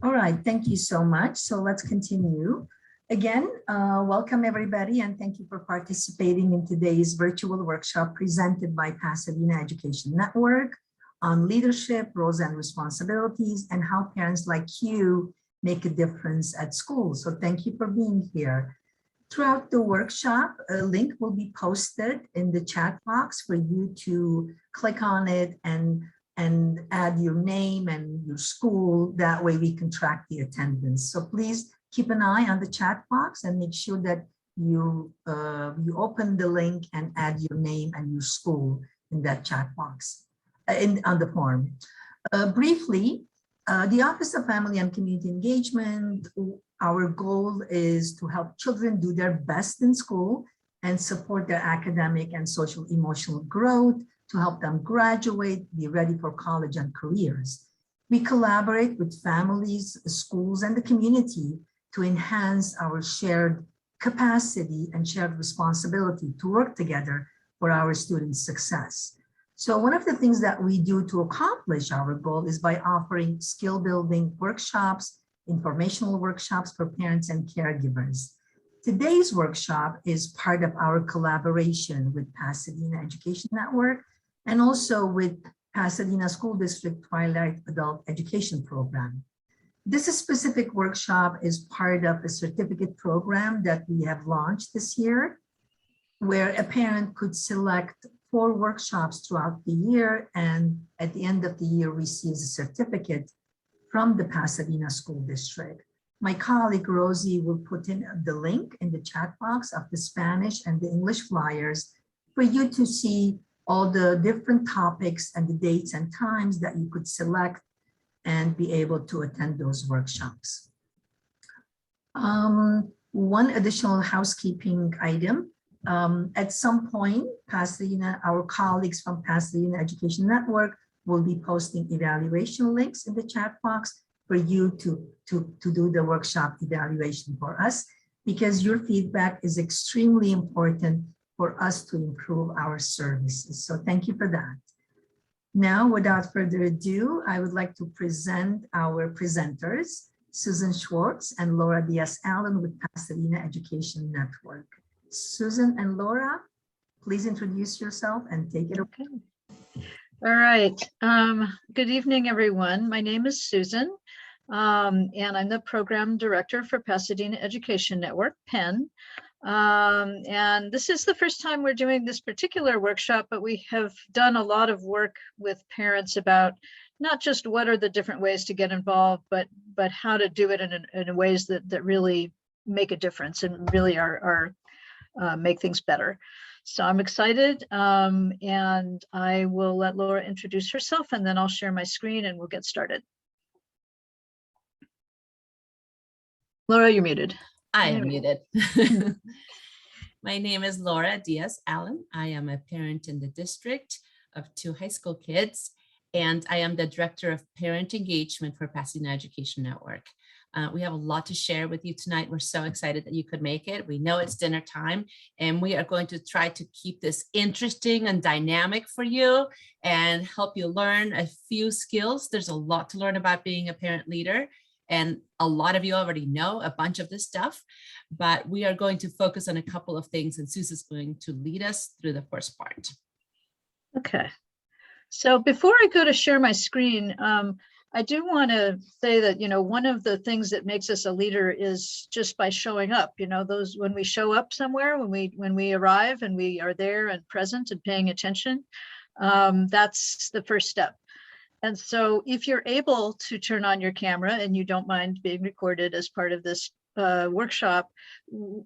All right, thank you so much. So let's continue. Again, welcome everybody, and thank you for participating in today's virtual workshop presented by Pasadena Education Network on leadership, roles and responsibilities, and how parents like you make a difference at school. So thank you for being here. Throughout the workshop, a link will be posted in the chat box for you to click on it and add your name and your school. That way we can track the attendance. So please keep an eye on the chat box and make sure that you open the link and add your name and your school in that chat box on the form. Briefly, the Office of Family and Community Engagement, our goal is to help children do their best in school and support their academic and social emotional growth, to help them graduate, be ready for college and careers. We collaborate with families, schools, and the community to enhance our shared capacity and shared responsibility to work together for our students' success. So one of the things that we do to accomplish our goal is by offering skill building workshops, informational workshops for parents and caregivers. Today's workshop is part of our collaboration with Pasadena Education Network and also with Pasadena School District Twilight Adult Education Program. This specific workshop is part of a certificate program that we have launched this year, where a parent could select 4 workshops throughout the year and at the end of the year receives a certificate from the Pasadena School District. My colleague Rosie will put in the link in the chat box of the Spanish and the English flyers for you to see all the different topics and the dates and times that you could select and be able to attend those workshops. One additional housekeeping item. At some point, our colleagues from Pasadena Education Network will be posting evaluation links in the chat box for you to do the workshop evaluation for us, because your feedback is extremely important for us to improve our services. So thank you for that. Now, without further ado, I would like to present our presenters, Susan Schwartz and Laura Diaz-Allen with Pasadena Education Network. Susan and Laura, please introduce yourself and take it away. All right. Good evening, everyone. My name is Susan, and I'm the program director for Pasadena Education Network, PEN. And this is the first time we're doing this particular workshop, but we have done a lot of work with parents about not just what are the different ways to get involved, but how to do it in ways that really make a difference and really are make things better. So I'm excited, and I will let Laura introduce herself, and then I'll share my screen and we'll get started. Laura, you're muted. I am muted. My name is Laura Diaz-Allen. I am a parent in the district of 2 high school kids, and I am the director of parent engagement for Pasadena Education Network. We have a lot to share with you tonight. We're so excited that you could make it. We know it's dinner time, and we are going to try to keep this interesting and dynamic for you and help you learn a few skills. There's a lot to learn about being a parent leader, and a lot of you already know a bunch of this stuff, but we are going to focus on a couple of things, and Susan's going to lead us through the first part. Okay. So before I go to share my screen, I do want to say that, one of the things that makes us a leader is just by showing up, those when we show up somewhere, when we arrive and we are there and present and paying attention, that's the first step. And so if you're able to turn on your camera and you don't mind being recorded as part of this workshop,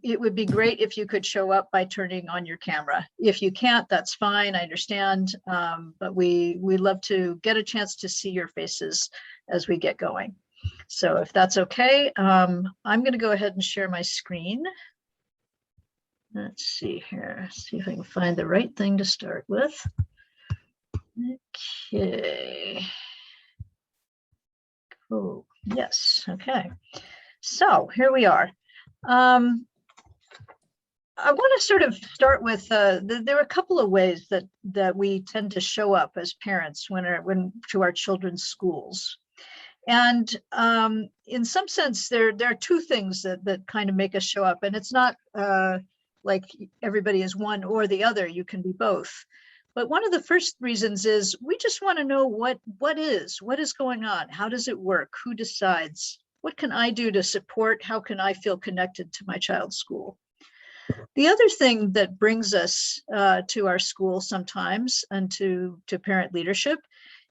it would be great if you could show up by turning on your camera. If you can't, that's fine, I understand, but we love to get a chance to see your faces as we get going. So if that's okay, I'm going to go ahead and share my screen. Let's see here, see if I can find the right thing to start with. Okay. Cool. Yes. Okay. So here we are. I want to sort of start with there are a couple of ways that we tend to show up as parents when to our children's schools. And in some sense, there are two things that kind of make us show up. And it's not like everybody is one or the other. You can be both. But one of the first reasons is we just want to know what is going on? How does it work? Who decides? What can I do to support? How can I feel connected to my child's school? The other thing that brings us to our school sometimes and to parent leadership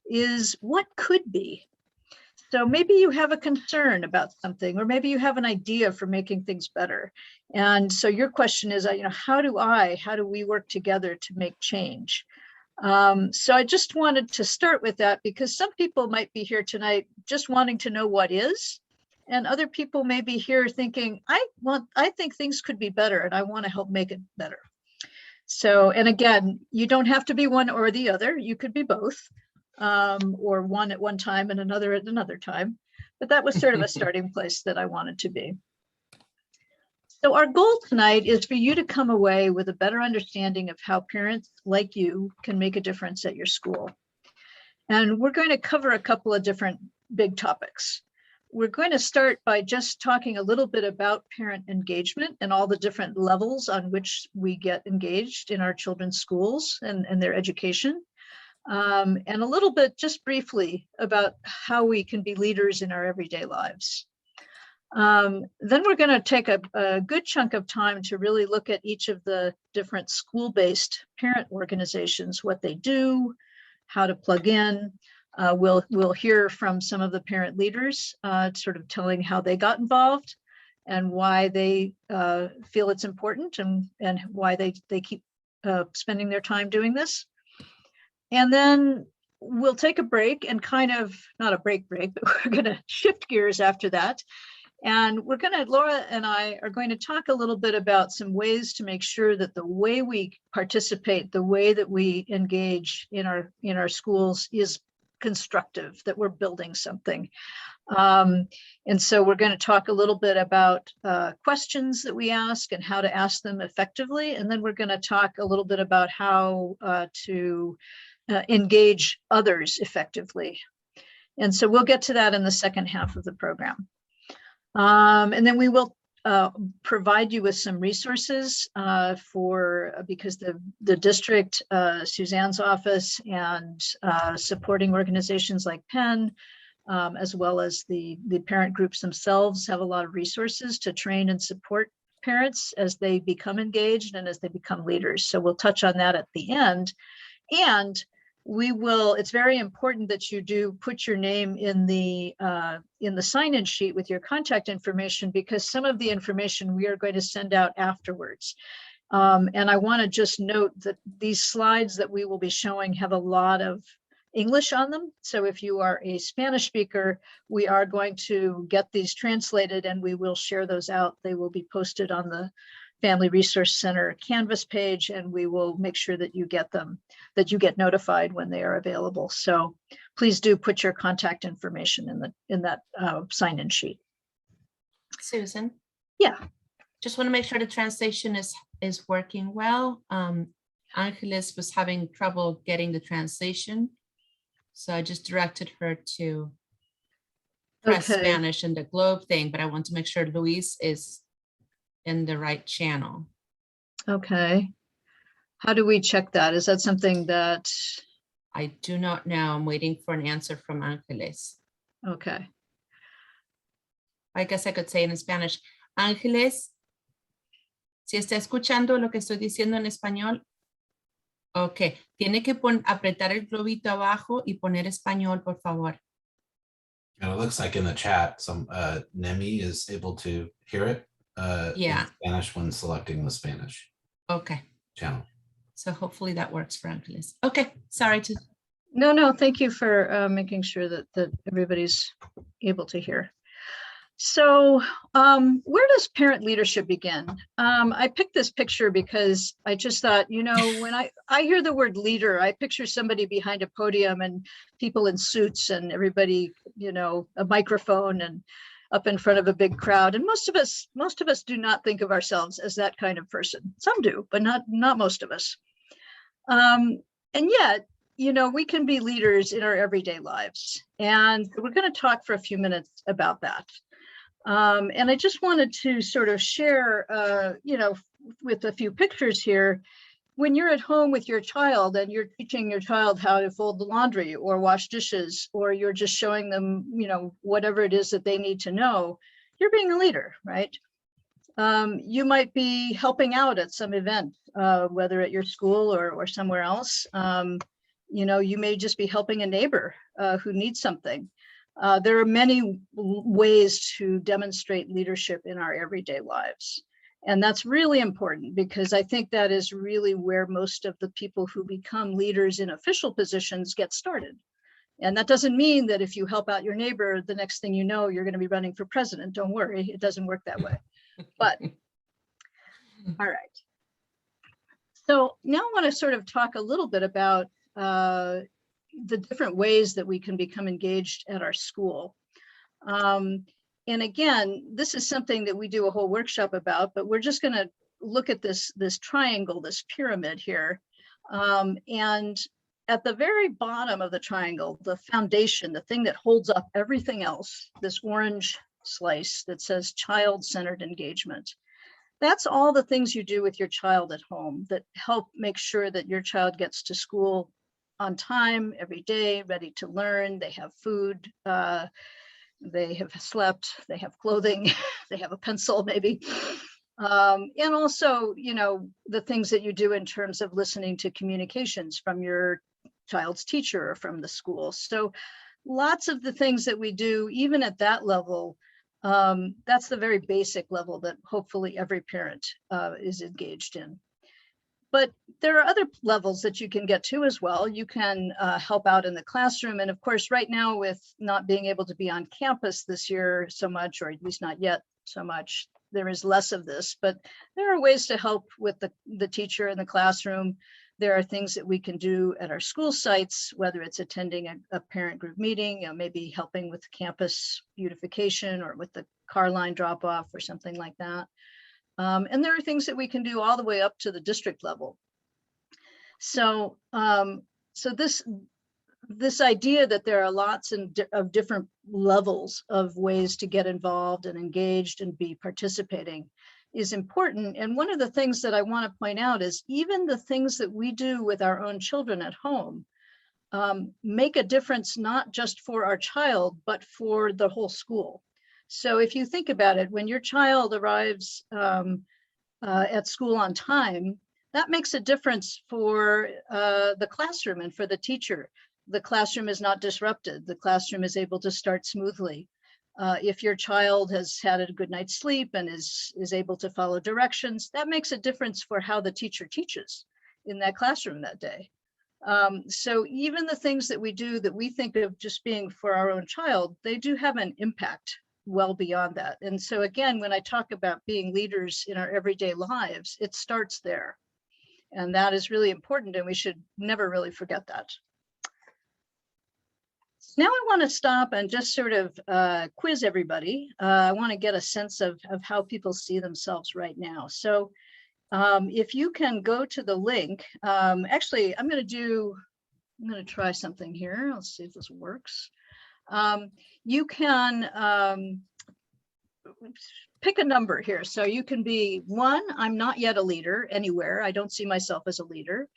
is what could be. So maybe you have a concern about something, or maybe you have an idea for making things better. And so your question is, how do we work together to make change? So I just wanted to start with that because some people might be here tonight just wanting to know what is, and other people may be here thinking, I think things could be better and I want to help make it better. So, and again, you don't have to be one or the other. You could be both. Or one at one time and another at another time. But that was sort of a starting place that I wanted to be. So our goal tonight is for you to come away with a better understanding of how parents like you can make a difference at your school. And we're going to cover a couple of different big topics. We're going to start by just talking a little bit about parent engagement and all the different levels on which we get engaged in our children's schools and their education. And a little bit, just briefly, about how we can be leaders in our everyday lives. Then we're going to take a good chunk of time to really look at each of the different school-based parent organizations, what they do, how to plug in. We'll hear from some of the parent leaders, sort of telling how they got involved and why they feel it's important and why they keep spending their time doing this. And then we'll take a break and kind of, not a break, but we're going to shift gears after that. And Laura and I are going to talk a little bit about some ways to make sure that the way we participate, the way that we engage in our schools is constructive, that we're building something. And so we're going to talk a little bit about questions that we ask and how to ask them effectively. And then we're going to talk a little bit about how to engage others effectively. And so we'll get to that in the second half of the program. And then we will provide you with some resources because the district, Suzanne's office, and supporting organizations like Penn, as well as the parent groups themselves, have a lot of resources to train and support parents as they become engaged and as they become leaders. So we'll touch on that at the end. And it's very important that you do put your name in the sign-in sheet with your contact information, because some of the information we are going to send out afterwards. And I want to just note that these slides that we will be showing have a lot of English on them. So if you are a Spanish speaker, we are going to get these translated and we will share those out. They will be posted on the Family Resource Center Canvas page, and we will make sure that you get them, that you get notified when they are available. So please do put your contact information in that sign-in sheet. Susan? Yeah. Just want to make sure the translation is working well. Angeles was having trouble getting the translation, so I just directed her to press Spanish and the globe thing, but I want to make sure Luis is in the right channel. Okay. How do we check that? Is that something that? I do not know. I'm waiting for an answer from Angeles. Okay. I guess I could say it in Spanish. Ángeles, si está escuchando lo que estoy diciendo en español, ok, tiene que apretar el globito abajo y poner español, por favor. And it looks like in the chat, some Nemi is able to hear it in Spanish when selecting the Spanish channel. So hopefully that works for Angeles. Okay, sorry to. No, thank you for making sure that everybody's able to hear. So where does parent leadership begin? I picked this picture because I just thought, when I hear the word leader, I picture somebody behind a podium and people in suits and everybody, a microphone and up in front of a big crowd. And most of us do not think of ourselves as that kind of person. Some do, but not most of us. And yet, you know, we can be leaders in our everyday lives, and we're going to talk for a few minutes about that. And I just wanted to sort of share, you know, with a few pictures here. When you're at home with your child and you're teaching your child how to fold the laundry or wash dishes, or you're just showing them, you know, whatever it is that they need to know, you're being a leader, right? You might be helping out at some event, whether at your school or somewhere else. You know, you may just be helping a neighbor who needs something. There are many ways to demonstrate leadership in our everyday lives. And that's really important, because I think that is really where most of the people who become leaders in official positions get started. And that doesn't mean that if you help out your neighbor, the next thing you know, you're going to be running for president. Don't worry, it doesn't work that way. But all right. So now I want to sort of talk a little bit about the different ways that we can become engaged at our school. And again, this is something that we do a whole workshop about, but we're just going to look at this triangle, this pyramid here. And at the very bottom of the triangle, the foundation, the thing that holds up everything else, this orange slice that says child-centered engagement. That's all the things you do with your child at home that help make sure that your child gets to school on time, every day, ready to learn. They have food, they have slept, they have clothing, they have a pencil maybe. And also, you know, the things that you do in terms of listening to communications from your child's teacher or from the school. So lots of the things that we do, even at that level, that's the very basic level that hopefully every parent is engaged in. But there are other levels that you can get to as well. You can help out in the classroom. And of course, right now, with not being able to be on campus this year so much, or at least not yet so much, there is less of this. But there are ways to help with the teacher in the classroom. There are things that we can do at our school sites, whether it's attending a parent group meeting, you know, maybe helping with campus beautification or with the car line drop off or something like that. And there are things that we can do all the way up to the district level. So, so this idea that there are lots of different levels of ways to get involved and engaged and be participating is important. And one of the things that I want to point out is even the things that we do with our own children at home make a difference, not just for our child, but for the whole school. So if you think about it, when your child arrives at school on time, that makes a difference for the classroom and for the teacher. The classroom is not disrupted. The classroom is able to start smoothly. If your child has had a good night's sleep and is able to follow directions, that makes a difference for how the teacher teaches in that classroom that day. So even the things that we do that we think of just being for our own child, they do have an impact well beyond that. And so again, when I talk about being leaders in our everyday lives, it starts there. And that is really important, and we should never really forget that. Now I want to stop and just sort of quiz everybody. I want to get a sense of how people see themselves right now. So if you can go to the link, actually, I'm going to try something here. Let's see if this works. You can pick a number here. So you can be 1, I'm not yet a leader anywhere. I don't see myself as a leader.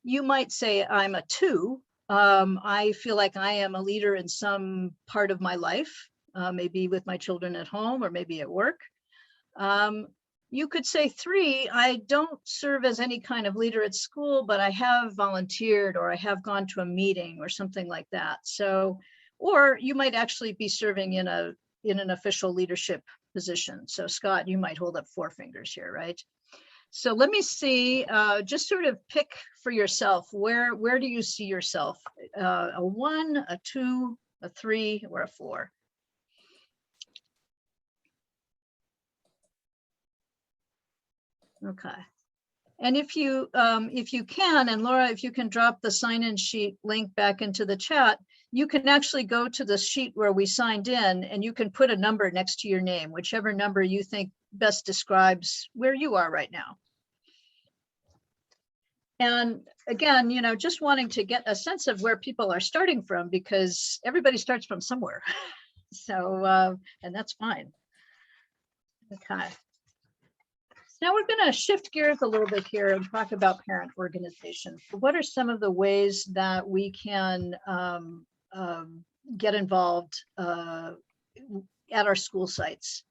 You might say I'm a 2. I feel like I am a leader in some part of my life, maybe with my children at home or maybe at work. You could say 3, I don't serve as any kind of leader at school, but I have volunteered or I have gone to a meeting or something like that. So, or you might actually be serving in an official leadership position. So Scott, you might hold up 4 fingers here, right? So let me see, just sort of pick for yourself, where do you see yourself? A 1, a 2, a 3, or a 4? Okay. And if you can, and Laura, if you can drop the sign-in sheet link back into the chat, you can actually go to the sheet where we signed in and you can put a number next to your name, whichever number you think best describes where you are right now. And again, you know, just wanting to get a sense of where people are starting from, because everybody starts from somewhere. So, and that's fine. Okay. Now we're going to shift gears a little bit here and talk about parent organizations. So what are some of the ways that we can get involved at our school sites?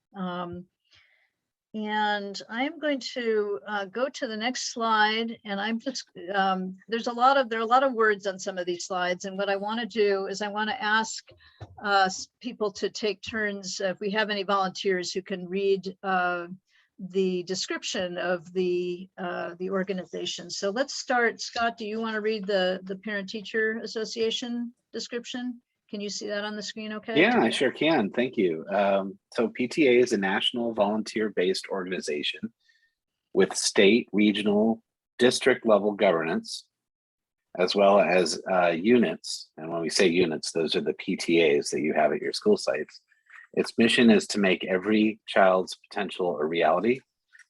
And I'm going to go to the next slide, and I'm just there are a lot of words on some of these slides, and what I want to do is I want to ask people to take turns, if we have any volunteers who can read the description of the organization. So let's start. Scott, do you want to read the Parent Teacher Association description? Can you see that on the screen okay? Yeah, I sure can. Thank you. So PTA is a national volunteer-based organization with state, regional, district level governance, as well as units. And when we say units, those are the PTAs that you have at your school sites. Its mission is to make every child's potential a reality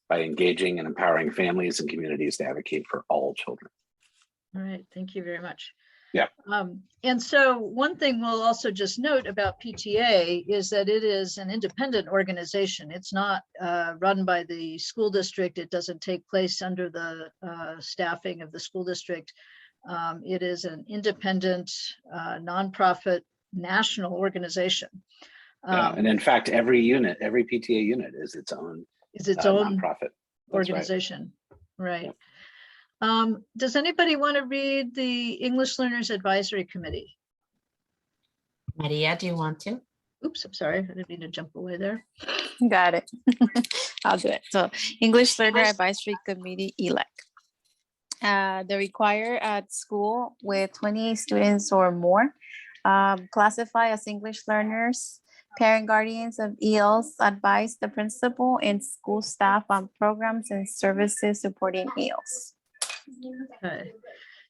by engaging and empowering families and communities to advocate for all children. All right, thank you very much. Yeah. And so one thing we'll also just note about PTA is that it is an independent organization. It's not run by the school district. It doesn't take place under the staffing of the school district. It is an independent, nonprofit, national organization. And in fact, every PTA unit is its own nonprofit organization. Right. Does anybody want to read the English Learners Advisory Committee? Maria, do you want to? Oops, I'm sorry. I didn't mean to jump away there. Got it. I'll do it. So English Learner Advisory Committee, ELAC. They require at school with 20 students or more, classify as English learners. Parent guardians of ELs advise the principal and school staff on programs and services supporting ELs. Okay.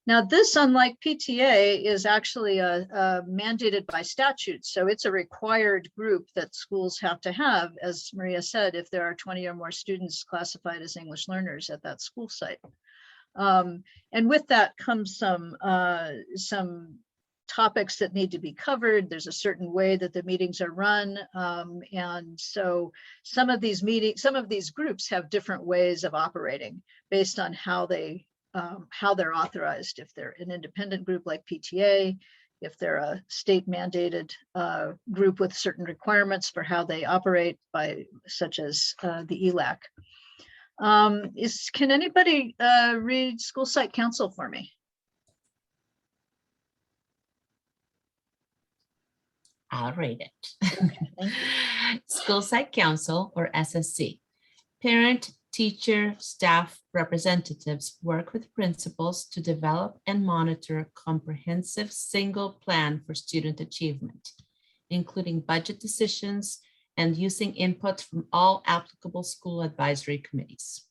Now this, unlike PTA, is actually mandated by statute. So it's a required group that schools have to have, as Maria said, if there are 20 or more students classified as English learners at that school site. And with that comes some topics that need to be covered. There's a certain way that the meetings are run. And so some of these groups have different ways of operating based on how they're authorized. If they're an independent group like PTA, if they're a state mandated group with certain requirements for how they operate, such as the ELAC. Can anybody read School Site Council for me? I'll read it. Okay, School Site Council, or SSC. Parent, teacher, staff representatives work with principals to develop and monitor a comprehensive single plan for student achievement, including budget decisions and using input from all applicable school advisory committees.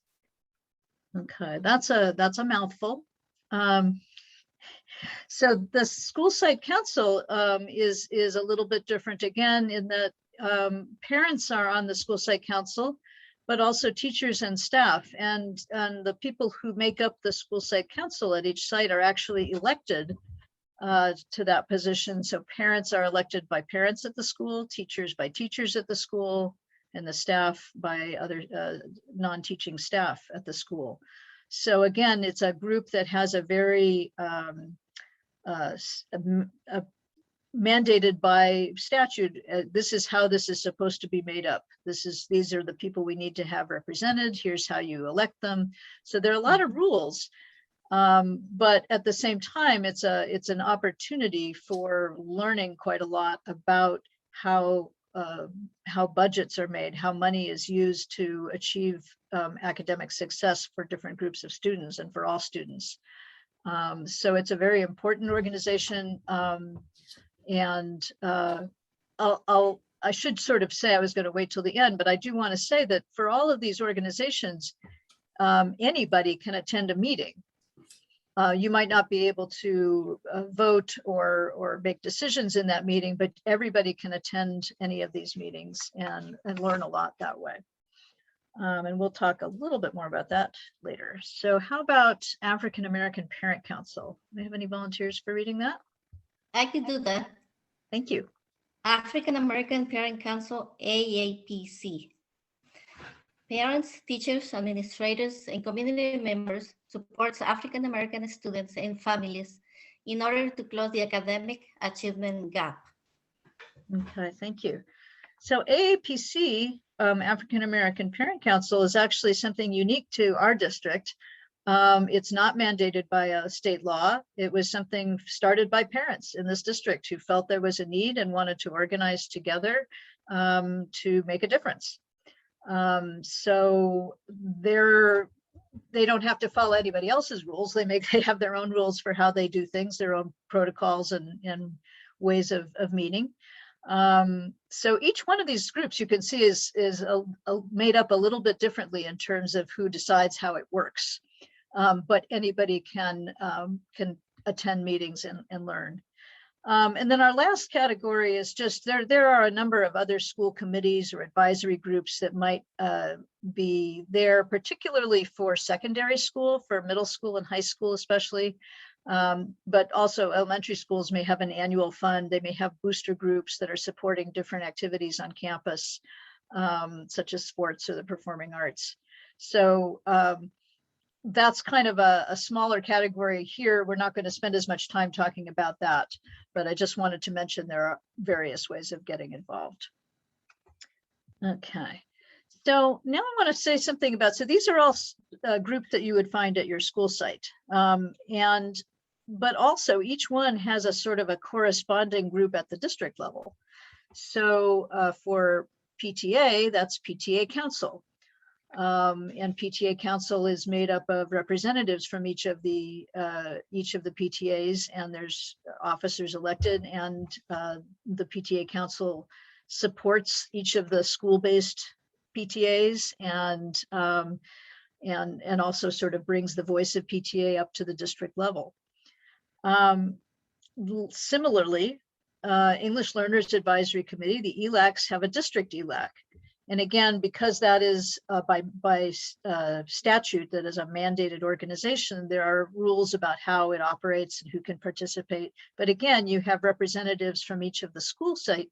Okay, that's a mouthful. So the School Site Council is a little bit different again in that parents are on the School Site Council, but also teachers and staff, and the people who make up the School Site Council at each site are actually elected to that position. So parents are elected by parents at the school, teachers by teachers at the school, and the staff by other non-teaching staff at the school. So again, it's a group that has a very mandated by statute. This is how this is supposed to be made up. These are the people we need to have represented. Here's how you elect them. So there are a lot of rules, but at the same time, it's an opportunity for learning quite a lot about how budgets are made, how money is used to achieve academic success for different groups of students and for all students. So it's a very important organization. And I should sort of say, I was going to wait till the end, but I do want to say that for all of these organizations, anybody can attend a meeting. You might not be able to vote or make decisions in that meeting, but everybody can attend any of these meetings and learn a lot that way. And we'll talk a little bit more about that later. So how about African American Parent Council? Do we have any volunteers for reading that? I could do that. Thank you. African American Parent Council, AAPC. Parents, teachers, administrators, and community members supports African American students and families in order to close the academic achievement gap. Okay, thank you. So AAPC, African American Parent Council, is actually something unique to our district. It's not mandated by a state law. It was something started by parents in this district who felt there was a need and wanted to organize together to make a difference. So they don't have to follow anybody else's rules. They have their own rules for how they do things, their own protocols and ways of meeting. So each one of these groups you can see is made up a little bit differently in terms of who decides how it works. But anybody can attend meetings and learn. And then our last category is just there are a number of other school committees or advisory groups that might be there, particularly for secondary school, for middle school and high school especially. But also elementary schools may have an annual fund. They may have booster groups that are supporting different activities on campus, such as sports or the performing arts. So that's kind of a smaller category here. We're not going to spend as much time talking about that, but I just wanted to mention there are various ways of getting involved. Okay, so now I want to say something about, so these are all groups that you would find at your school site. But also each one has a sort of a corresponding group at the district level. So for PTA, that's PTA Council. And PTA Council is made up of representatives from each of the PTAs, and there's officers elected, and the PTA Council supports each of the school-based PTAs and also sort of brings the voice of PTA up to the district level. Similarly, English Learners Advisory Committee, the ELACs, have a district ELAC. And again, because that is by statute, that is a mandated organization, there are rules about how it operates and who can participate. But again, you have representatives from each of the school site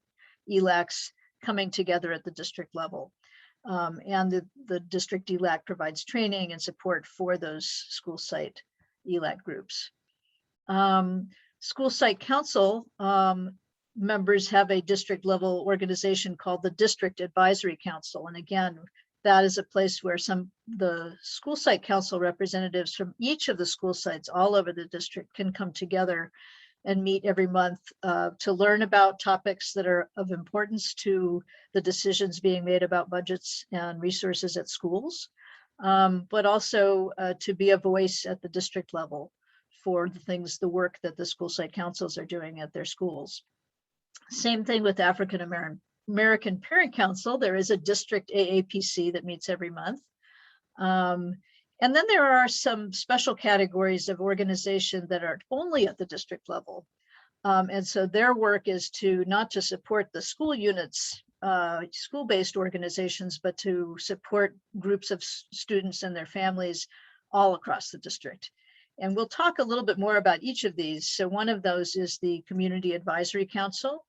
ELACs coming together at the district level. And the district ELAC provides training and support for those school site ELAC groups. School site council members have a district level organization called the District Advisory Council. And again, that is a place where the school site council representatives from each of the school sites all over the district can come together and meet every month to learn about topics that are of importance to the decisions being made about budgets and resources at schools, but also to be a voice at the district level for the work that the school site councils are doing at their schools. Same thing with African American Parent Council. There is a district AAPC that meets every month. And then there are some special categories of organization that are only at the district level. And so their work is to not to support the school units, school-based organizations, but to support groups of students and their families all across the district. And we'll talk a little bit more about each of these. So one of those is the Community Advisory Council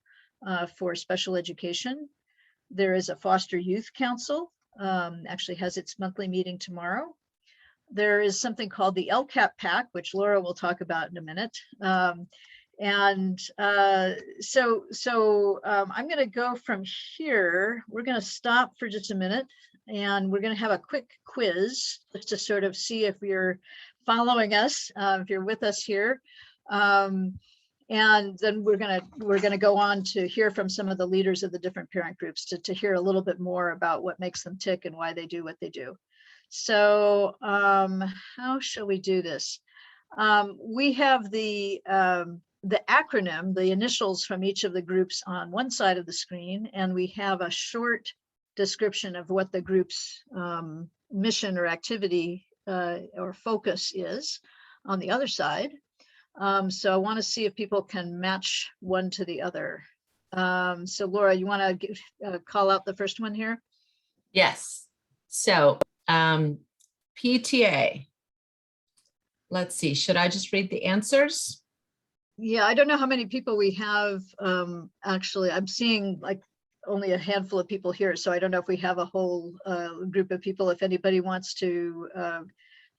for Special Education. There is a Foster Youth Council, actually has its monthly meeting tomorrow. There is something called the LCAP Pack, which Laura will talk about in a minute. So I'm going to go from here. We're going to stop for just a minute, and we're going to have a quick quiz just to sort of see if you're following us, if you're with us here. And then we're going to go on to hear from some of the leaders of the different parent groups to hear a little bit more about what makes them tick and why they do what they do. So how shall we do this? We have the acronym, the initials from each of the groups on one side of the screen, and we have a short description of what the group's mission or activity or focus is on the other side. So I want to see if people can match one to the other. So Laura, you want to call out the first one here? Yes. So PTA. Let's see, should I just read the answers? Yeah, I don't know how many people we have. Actually, I'm seeing like only a handful of people here, so I don't know if we have a whole group of people. If anybody wants to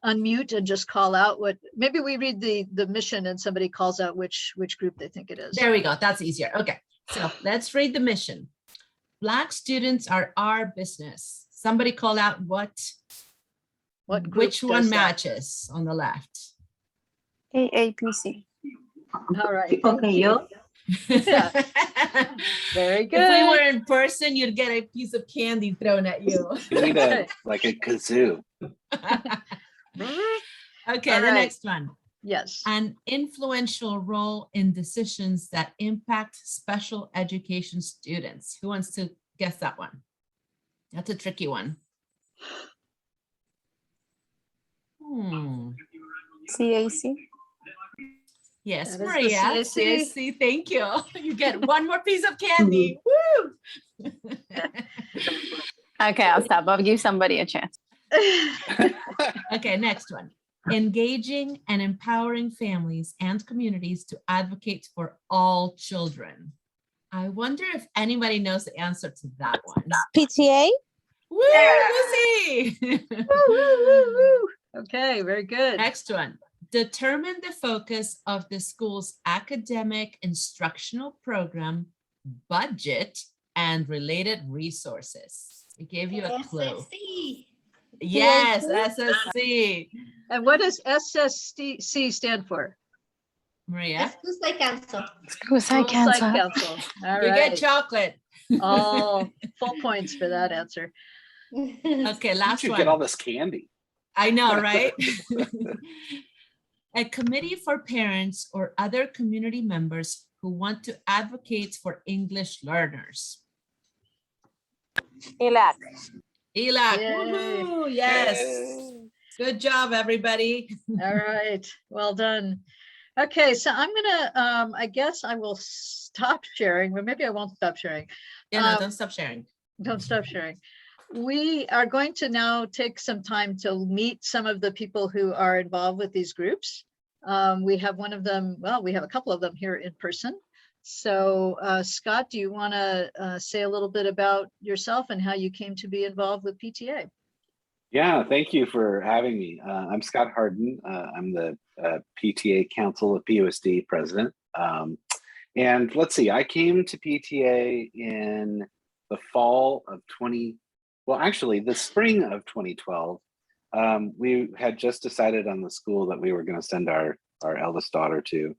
unmute and just call out what, maybe we read the mission and somebody calls out which group they think it is. There we go, that's easier. Okay, so let's read the mission. Black students are our business. Somebody call out which one matches on the left. AAPC. All right. Okay, yo. Yeah. Very good. If we were in person, you'd get a piece of candy thrown at you. You need like a kazoo. Okay, All the right. next one. Yes. An influential role in decisions that impact special education students. Who wants to guess that one? That's a tricky one. CAC. Yes, That is the Maria, CAC. CAC, thank you. You get one more piece of candy. Woo! Okay, I'll stop. I'll give somebody a chance. Okay, next one. Engaging and empowering families and communities to advocate for all children. I wonder if anybody knows the answer to that one. PTA? Woo, Lucy! Okay, very good. Next one. Determine the focus of the school's academic instructional program, budget, and related resources. I gave you a clue. SSC. Yes, SSC. And what does SSC stand for? Maria? Excuse Council. School Site Council. Council. All You right. get chocolate. All full points for that answer. Okay, You last should one. get all this candy. I know, right? A committee for parents or other community members who want to advocate for English learners. ELAC. ELAC, Yay. woohoo, yes. Good job, everybody. All right, well done. Okay, so I'm gonna, I guess I will stop sharing, but maybe I won't stop sharing. Yeah, no, don't stop sharing. Don't stop sharing. We are going to now take some time to meet some of the people who are involved with these groups. We have one of them, well, we have a couple of them here in person. So Scott, do you want to say a little bit about yourself and how you came to be involved with PTA? Yeah, thank you for having me. I'm Scott Harden. I'm the PTA Council of PUSD president. And let's see, I came to PTA in the fall of the spring of 2012. We had just decided on the school that we were going to send our eldest daughter to.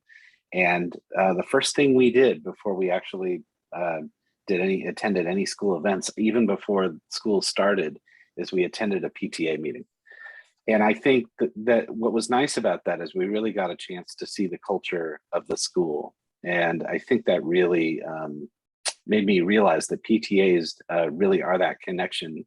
And the first thing we did before we actually attended any school events, even before school started, is we attended a PTA meeting. And I think that what was nice about that is we really got a chance to see the culture of the school. And I think that really made me realize that PTAs really are that connection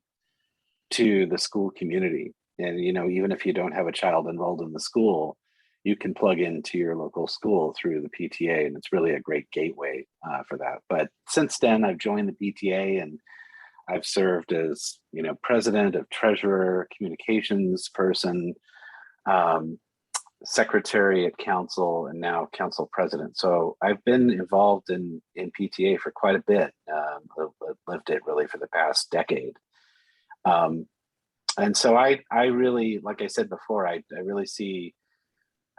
to the school community. And, you know, even if you don't have a child enrolled in the school, you can plug into your local school through the PTA, and it's really a great gateway for that. But since then, I've joined the PTA, and I've served as, you know, president, of treasurer, communications person, secretary at council, and now council president. So I've been involved in PTA for quite a bit. Lived it really for the past decade. And so I really, like I said before, I really see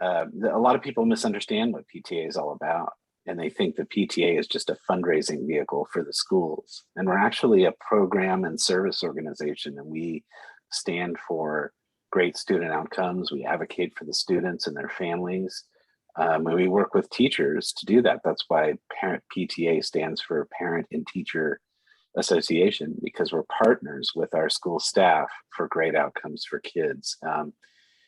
a lot of people misunderstand what PTA is all about. And they think the PTA is just a fundraising vehicle for the schools. And we're actually a program and service organization, and we stand for great student outcomes. We advocate for the students and their families. And we work with teachers to do that. That's why Parent PTA stands for Parent and Teacher Association, because we're partners with our school staff for great outcomes for kids.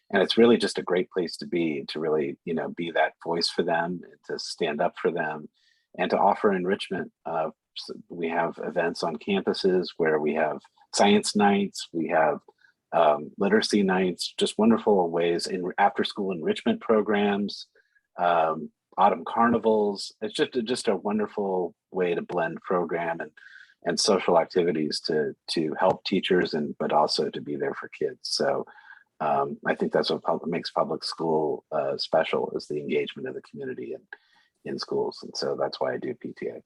And it's really just a great place to be, to really, you know, be that voice for them, to stand up for them, and to offer enrichment. So we have events on campuses where we have science nights, we have literacy nights, just wonderful ways in after school enrichment programs, autumn carnivals. It's just a wonderful way to blend program social activities to help teachers but also to be there for kids. So I think that's what makes public school special, is the engagement of the community in schools. And so that's why I do PTA.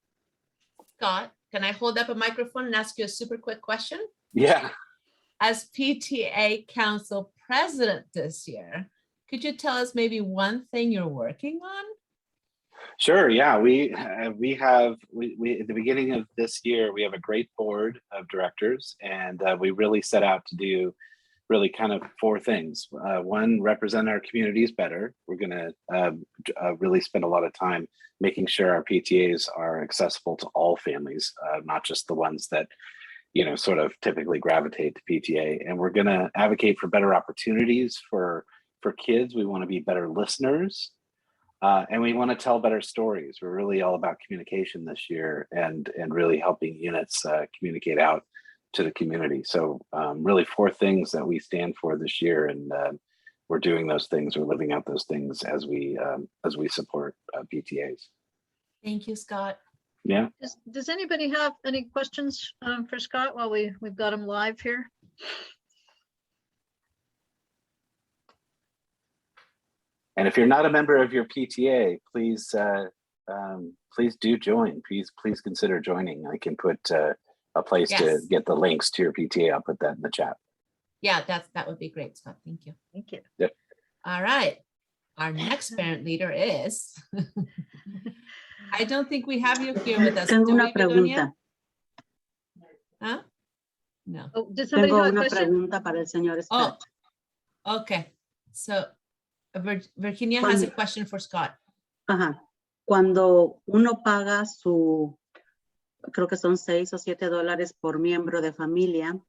Scott, can I hold up a microphone and ask you a super quick question? Yeah. As PTA Council President this year, could you tell us maybe one thing you're working on? Sure. Yeah, we at the beginning of this year, we have a great board of directors, and we really set out to do really kind of 4 things. One, represent our communities better. We're going to really spend a lot of time making sure our PTAs are accessible to all families, not just the ones that, you know, sort of typically gravitate to PTA. And we're going to advocate for better opportunities for kids. We want to be better listeners. And we want to tell better stories. We're really all about communication this year, and really helping units communicate out to the community. So really 4 things that we stand for this year, and we're doing those things. We're living out those things as we support PTAs. Thank you, Scott. Yeah. Does anybody have any questions for Scott while we've got him live here? And if you're not a member of your PTA, please do join. Please consider joining. I can put a place to get the links to your PTA. I'll put that in the chat. Yeah, that would be great, Scott. Thank you. Thank you. Yep. All right. Our next parent leader is. I don't think we have you here with us. Tengo una Begonia? pregunta. Huh? No. Oh, did somebody Tengo have a una question? pregunta para el señor Oh, Scott. okay. So Virginia has a question for Scott. Ajá. Cuando uno paga su, creo que son $6 o $7 por miembro de familia,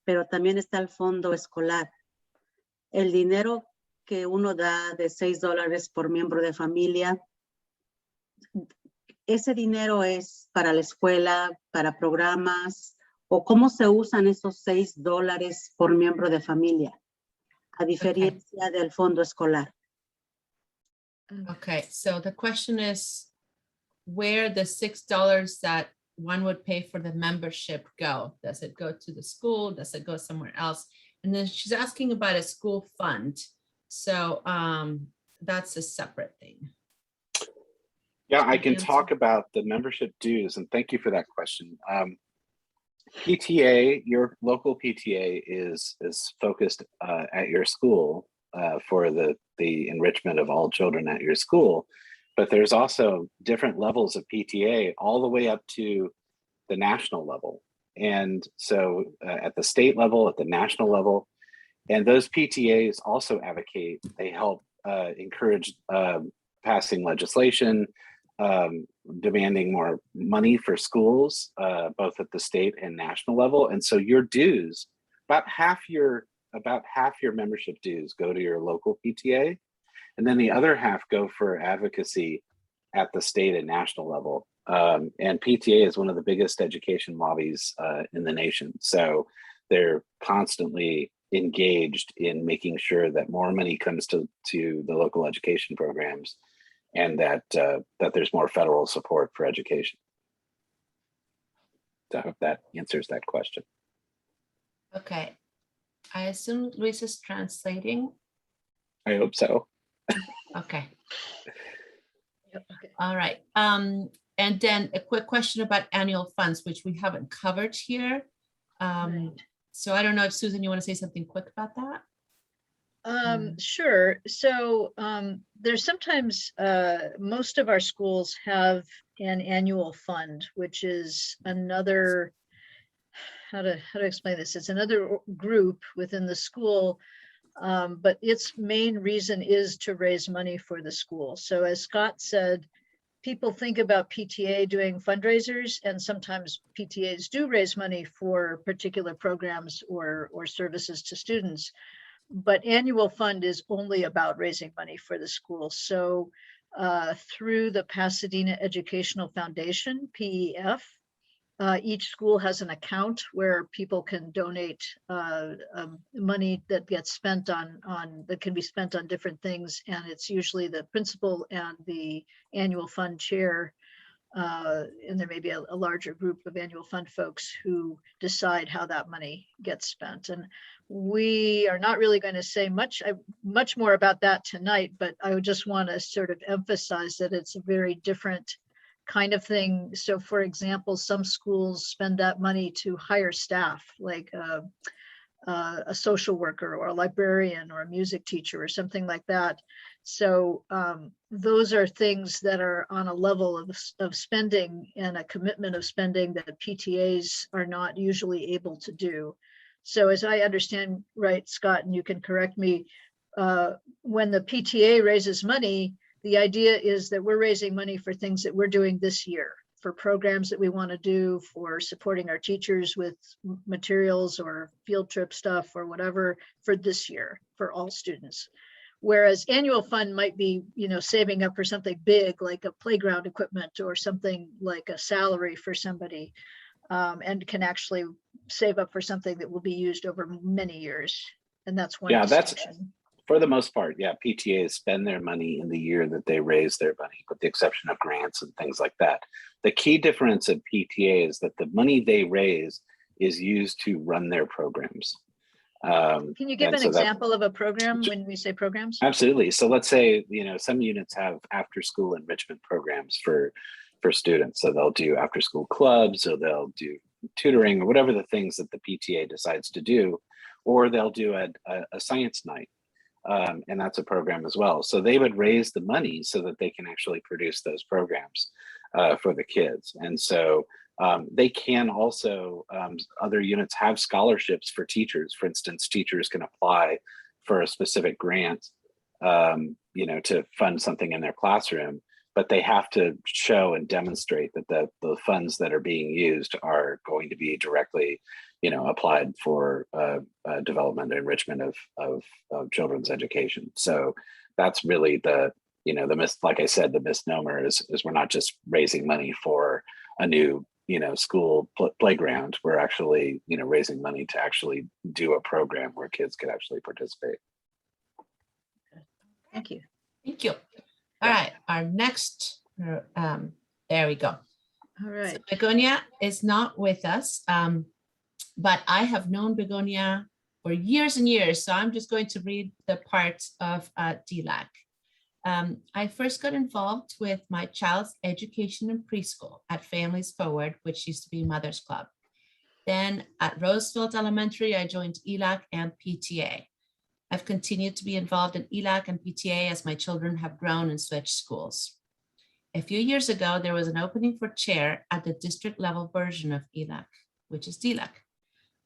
pero también está el fondo escolar. El dinero que uno da de $6 por miembro de familia, ¿ese dinero es para la escuela, para programas, o cómo se usan esos $6 por miembro de familia, a diferencia del fondo escolar? Okay, so the question is where the $6 that one would pay for the membership go? Does it go to the school? Does it go somewhere else? And then she's asking about a school fund. So that's a separate thing. Yeah, I can talk about the membership dues, and thank you for that question. PTA, your local PTA is focused at your school for the enrichment of all children at your school, but there's also different levels of PTA all the way up to the national level. And so at the state level, at the national level, and those PTAs also advocate, they help encourage passing legislation, demanding more money for schools, both at the state and national level. And so your dues, about half your membership dues go to your local PTA, and then the other half go for advocacy at the state and national level. And PTA is one of the biggest education lobbies in the nation. So they're constantly engaged in making sure that more money comes to the local education programs, and that there's more federal support for education. So I hope that answers that question. Okay. I assume Luis is translating. I hope so. Okay. Yep, okay. All right. And then a quick question about annual funds, which we haven't covered here. Right. So I don't know if Susan, you want to say something quick about that? Sure. So there's sometimes most of our schools have an annual fund, which is another, how to explain this? It's another group within the school, but its main reason is to raise money for the school. So as Scott said, people think about PTA doing fundraisers, and sometimes PTAs do raise money for particular programs or services to students. But annual fund is only about raising money for the school. So through the Pasadena Educational Foundation, PEF, each school has an account where people can donate money that gets spent that can be spent on different things. And it's usually the principal and the annual fund chair And there may be a larger group of annual fund folks who decide how that money gets spent. And we are not really going to say much more about that tonight, but I would just want to sort of emphasize that it's a very different kind of thing. So for example, some schools spend that money to hire staff, like a social worker or a librarian or a music teacher or something like that. So those are things that are on a level of spending and a commitment of spending that PTAs are not usually able to do. So as I understand, right, Scott, and you can correct me, when the PTA raises money, the idea is that we're raising money for things that we're doing this year, for programs that we want to do, for supporting our teachers with materials or field trip stuff or whatever for this year, for all students. Whereas annual fund might be, saving up for something big, like a playground equipment or something like a salary for somebody, and can actually save up for something that will be used over many years. And that's one distinction. For the most part, yeah, PTAs spend their money in the year that they raise their money, with the exception of grants and things like that. The key difference of PTA is that the money they raise is used to run their programs. Can you give an example of a program when we say programs? Absolutely. So let's say, some units have after school enrichment programs for students. So they'll do after school clubs, or they'll do tutoring, or whatever the things that the PTA decides to do, or they'll do a science night. And that's a program as well. So they would raise the money so that they can actually produce those programs for the kids. And so they can also, other units have scholarships for teachers. For instance, teachers can apply for a specific grant, to fund something in their classroom, but they have to show and demonstrate that the funds that are being used are going to be directly applied for development and enrichment of children's education. So that's really the like I said, the misnomer is we're not just raising money for a new school playground. We're actually raising money to actually do a program where kids could actually participate. Thank you. Thank you. All right, our next, there we go. All right. So Begonia is not with us. But I have known Begonia for years and years, so I'm just going to read the parts of DLAC. I first got involved with my child's education in preschool at Families Forward, which used to be Mother's Club. Then at Rosefield Elementary, I joined ELAC and PTA. I've continued to be involved in ELAC and PTA as my children have grown and switched schools. A few years ago, there was an opening for chair at the district level version of ELAC, which is DLAC.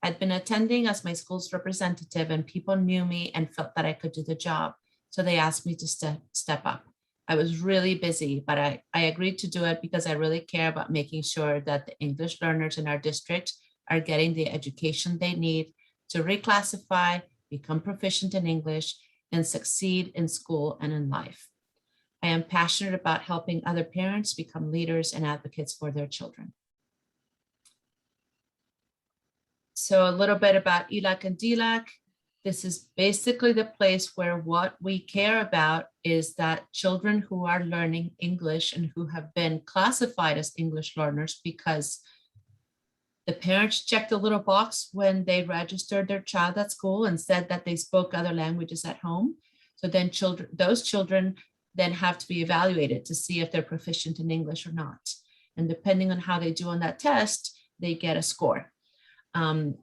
I'd been attending as my school's representative, and people knew me and felt that I could do the job. So they asked me to step up. I was really busy, but I agreed to do it because I really care about making sure that the English learners in our district are getting the education they need to reclassify, become proficient in English, and succeed in school and in life. I am passionate about helping other parents become leaders and advocates for their children. So a little bit about ELAC and DLAC. This is basically the place where what we care about is that children who are learning English and who have been classified as English learners because the parents checked a little box when they registered their child at school and said that they spoke other languages at home. So then those children then have to be evaluated to see if they're proficient in English or not. And depending on how they do on that test, they get a score. And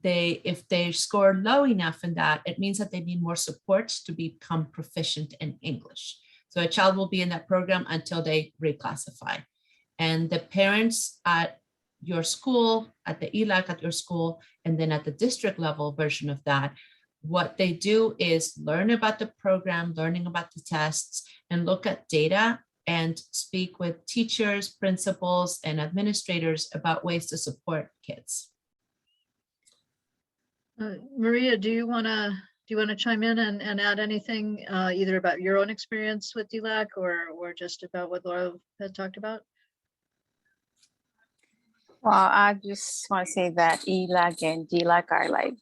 if they score low enough in that, it means that they need more support to become proficient in English. So a child will be in that program until they reclassify. And the parents at your school, at the ELAC at your school, and then at the district level version of that, what they do is learn about the program, learning about the tests, and look at data and speak with teachers, principals, and administrators about ways to support kids. Maria, do you want to chime in and add anything either about your own experience with DLAC or just about what Laura had talked about? Well, I just want to say that ELAC and DLAC are like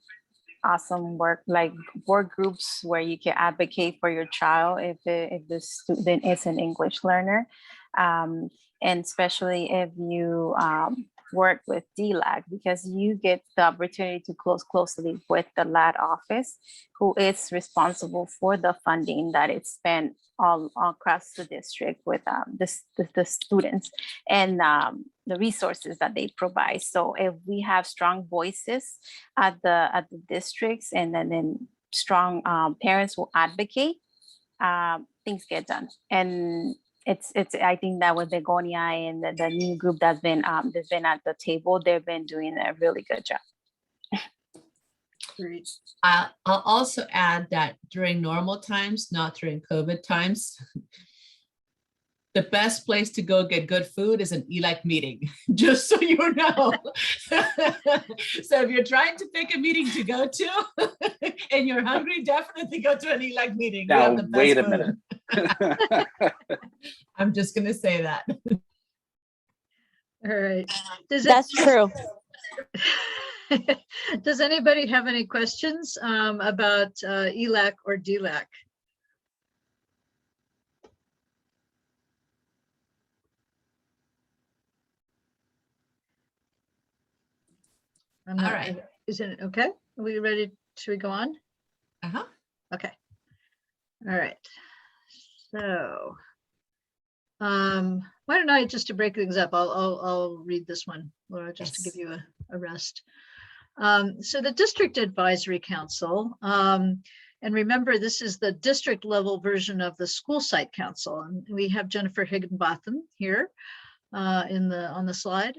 awesome work, like work groups where you can advocate for your child if the student is an English learner. And especially if you work with DLAC, because you get the opportunity to closely with the LAD office, who is responsible for the funding that is spent all across the district with the students and the resources that they provide. So if we have strong voices at the districts, and then strong parents will advocate, things get done. And it's I think that with Begonia and the new group that's been at the table, they've been doing a really good job. Great. I'll also add that during normal times, not during COVID times, the best place to go get good food is an ELAC meeting, just so you know. So if you're trying to pick a meeting to go to and you're hungry, definitely go to an ELAC meeting. We have Now, the best wait a food. minute. I'm just going to say that. All right. That's true. Does anybody have any questions about ELAC or DLAC? All right. Is it okay? Are we ready? Should we go on? Uh-huh. Okay. All right. So why don't I, just to break things up, I'll read this one, Laura, just to give you a rest. So the District Advisory Council, and remember, this is the district level version of the School Site Council. And we have Jennifer Higginbotham here on the slide.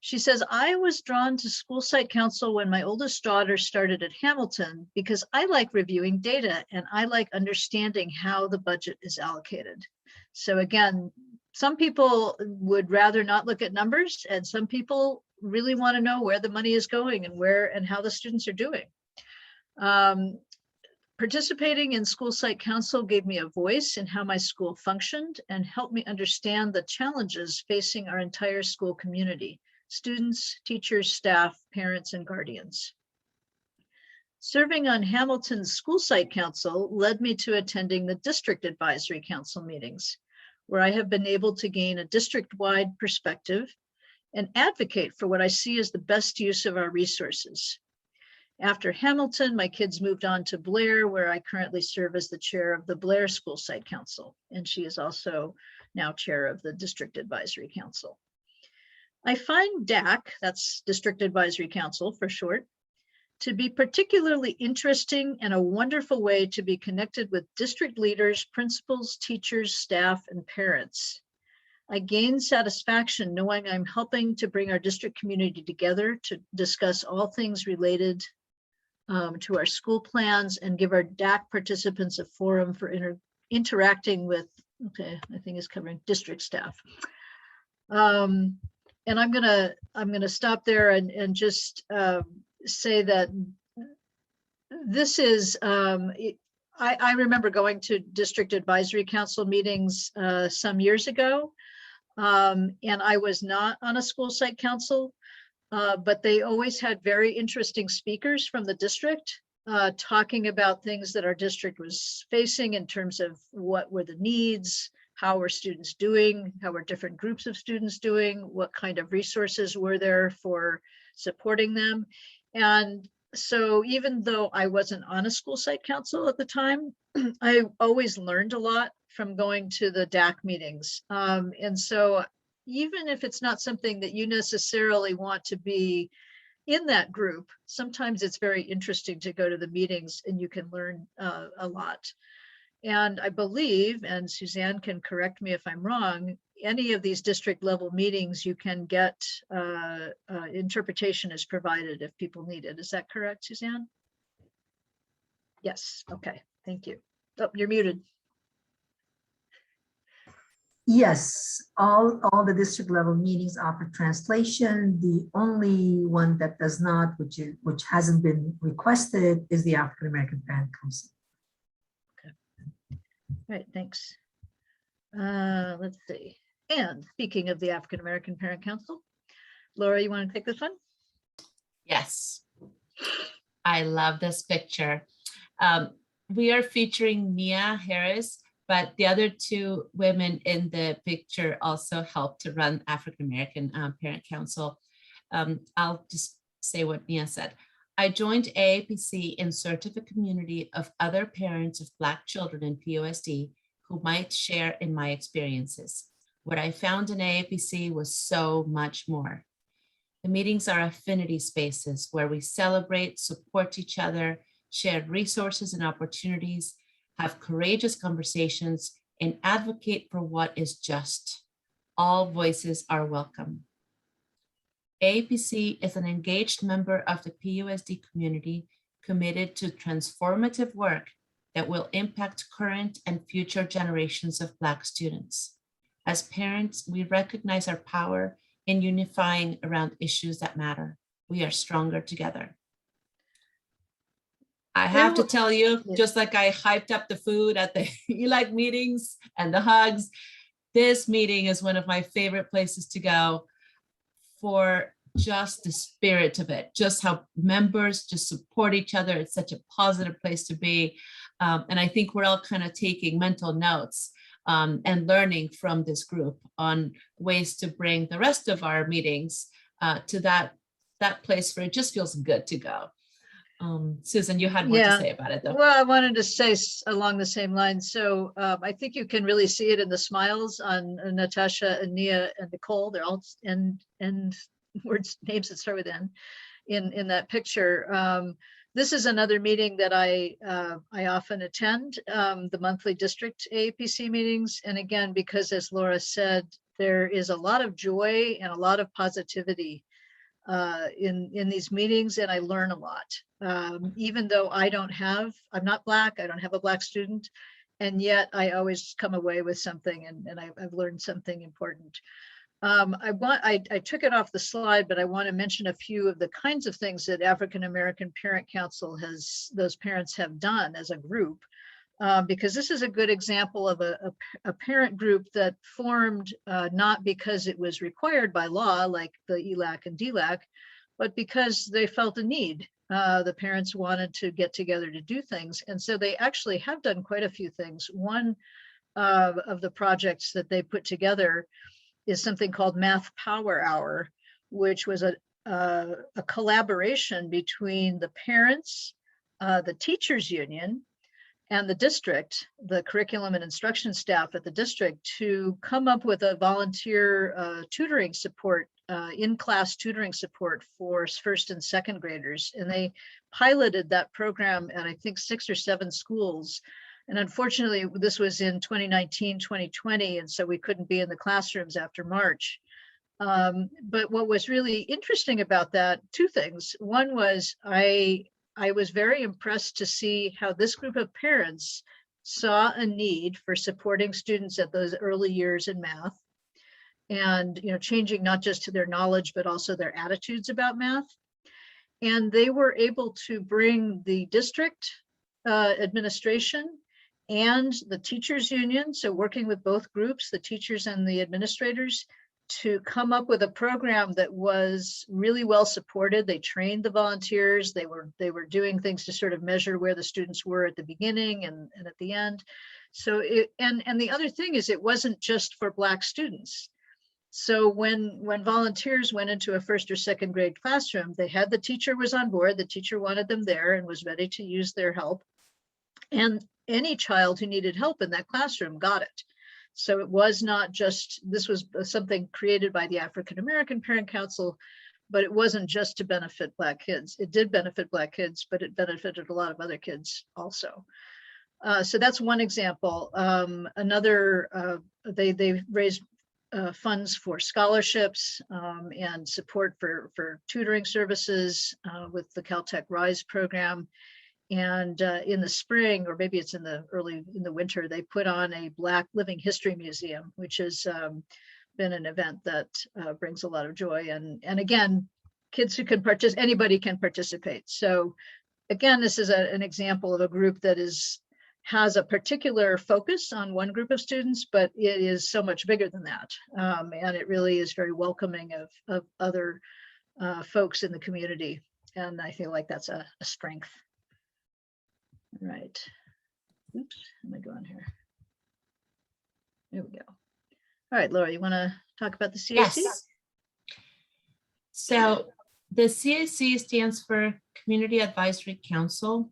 She says, I was drawn to School Site Council when my oldest daughter started at Hamilton because I like reviewing data and I like understanding how the budget is allocated. So again, some people would rather not look at numbers, and some people really want to know where the money is going and where and how the students are doing. Participating in School Site Council gave me a voice in how my school functioned and helped me understand the challenges facing our entire school community: students, teachers, staff, parents, and guardians. Serving on Hamilton's School Site Council led me to attending the District Advisory Council meetings, where I have been able to gain a district-wide perspective and advocate for what I see as the best use of our resources. After Hamilton, my kids moved on to Blair, where I currently serve as the chair of the Blair School Site Council, and she is also now chair of the District Advisory Council. I find DAC, that's District Advisory Council for short, to be particularly interesting and a wonderful way to be connected with district leaders, principals, teachers, staff, and parents. I gain satisfaction knowing I'm helping to bring our district community together to discuss all things related to our school plans and give our DAC participants a forum for interacting with, okay, I think it's covering district staff. And I'm gonna stop there and just say that this is, I remember going to District Advisory Council meetings some years ago, and I was not on a School Site Council, but they always had very interesting speakers from the district talking about things that our district was facing in terms of what were the needs, how were students doing, how were different groups of students doing, what kind of resources were there for supporting them. And so even though I wasn't on a School Site Council at the time, I always learned a lot from going to the DAC meetings. And so even if it's not something that you necessarily want to be in that group, sometimes it's very interesting to go to the meetings and you can learn a lot. And I believe, and Suzanne can correct me if I'm wrong, any of these district level meetings, you can get interpretation is provided if people need it. Is that correct, Suzanne? Yes, okay, thank you. Oh, you're muted. Yes, all the district level meetings offer translation. The only one that does not, which hasn't been requested, is the African American Parent Council. Okay. All right, thanks. Let's see. And speaking of the African American Parent Council, Laura, you want to take this one? Yes. I love this picture. We are featuring Nia Harris, but the other two women in the picture also helped to run African American Parent Council. I'll just say what Nia said. I joined AAPC in search of a community of other parents of Black children in POSD who might share in my experiences. What I found in AAPC was so much more. The meetings are affinity spaces where we celebrate, support each other, share resources and opportunities, have courageous conversations, and advocate for what is just. All voices are welcome. AAPC is an engaged member of the PUSD community committed to transformative work that will impact current and future generations of Black students. As parents, we recognize our power in unifying around issues that matter. We are stronger together. I have to tell you, just like I hyped up the food at the ELAC meetings and the hugs, this meeting is one of my favorite places to go for just the spirit of it, just how members just support each other. It's such a positive place to be. And I think we're all kind of taking mental notes and learning from this group on ways to bring the rest of our meetings to that place where it just feels good to go. Susan, you had more to say about it though. Well, I wanted to say along the same lines. So I think you can really see it in the smiles on Natasha and Nia and Nicole. They're all and words, names that start with N in that picture. This is another meeting that I often attend, the monthly district AAPC meetings. And again, because as Laura said, there is a lot of joy and a lot of positivity in these meetings, and I learn a lot. Even though I'm not Black, I don't have a Black student, and yet I always come away with something, and I've learned something important. I took it off the slide, but I want to mention a few of the kinds of things that African American Parent Council those parents have done as a group, because this is a good example of a parent group that formed not because it was required by law, like the ELAC and DLAC, but because they felt a need. The parents wanted to get together to do things. And so they actually have done quite a few things. One of the projects that they put together is something called Math Power Hour, which was a collaboration between the parents, the teachers union, and the district, the curriculum and instruction staff at the district, to come up with a volunteer tutoring support, in-class tutoring support for first and second graders. And they piloted that program at, I think, 6 or 7 schools. And unfortunately, this was in 2019, 2020, and so we couldn't be in the classrooms after March. But what was really interesting about that, 2 things. One was I was very impressed to see how this group of parents saw a need for supporting students at those early years in math, and changing not just to their knowledge, but also their attitudes about math. And they were able to bring the district administration and the teachers union, so working with both groups, the teachers and the administrators, to come up with a program that was really well supported. They trained the volunteers. They were doing things to sort of measure where the students were at the beginning and at the end. So and the other thing is, it wasn't just for Black students. So when volunteers went into a first or second grade classroom, they had the teacher was on board. The teacher wanted them there and was ready to use their help. And any child who needed help in that classroom got it. So it was not just, this was something created by the African American Parent Council, but it wasn't just to benefit Black kids. It did benefit Black kids, but it benefited a lot of other kids also. So that's one example. Another, they raised funds for scholarships and support for tutoring services with the Caltech RISE program. And in the spring, or maybe it's in the winter, they put on a Black Living History Museum, which has been an event that brings a lot of joy. And again, kids who can participate, anybody can participate. So again, this is an example of a group that has a particular focus on one group of students, but it is so much bigger than that. And it really is very welcoming of other folks in the community. And I feel like that's a strength. Right. Oops, let me go in here. There we go. All right, Laura, you want to talk about the CAC? Yes. So the CAC stands for Community Advisory Council,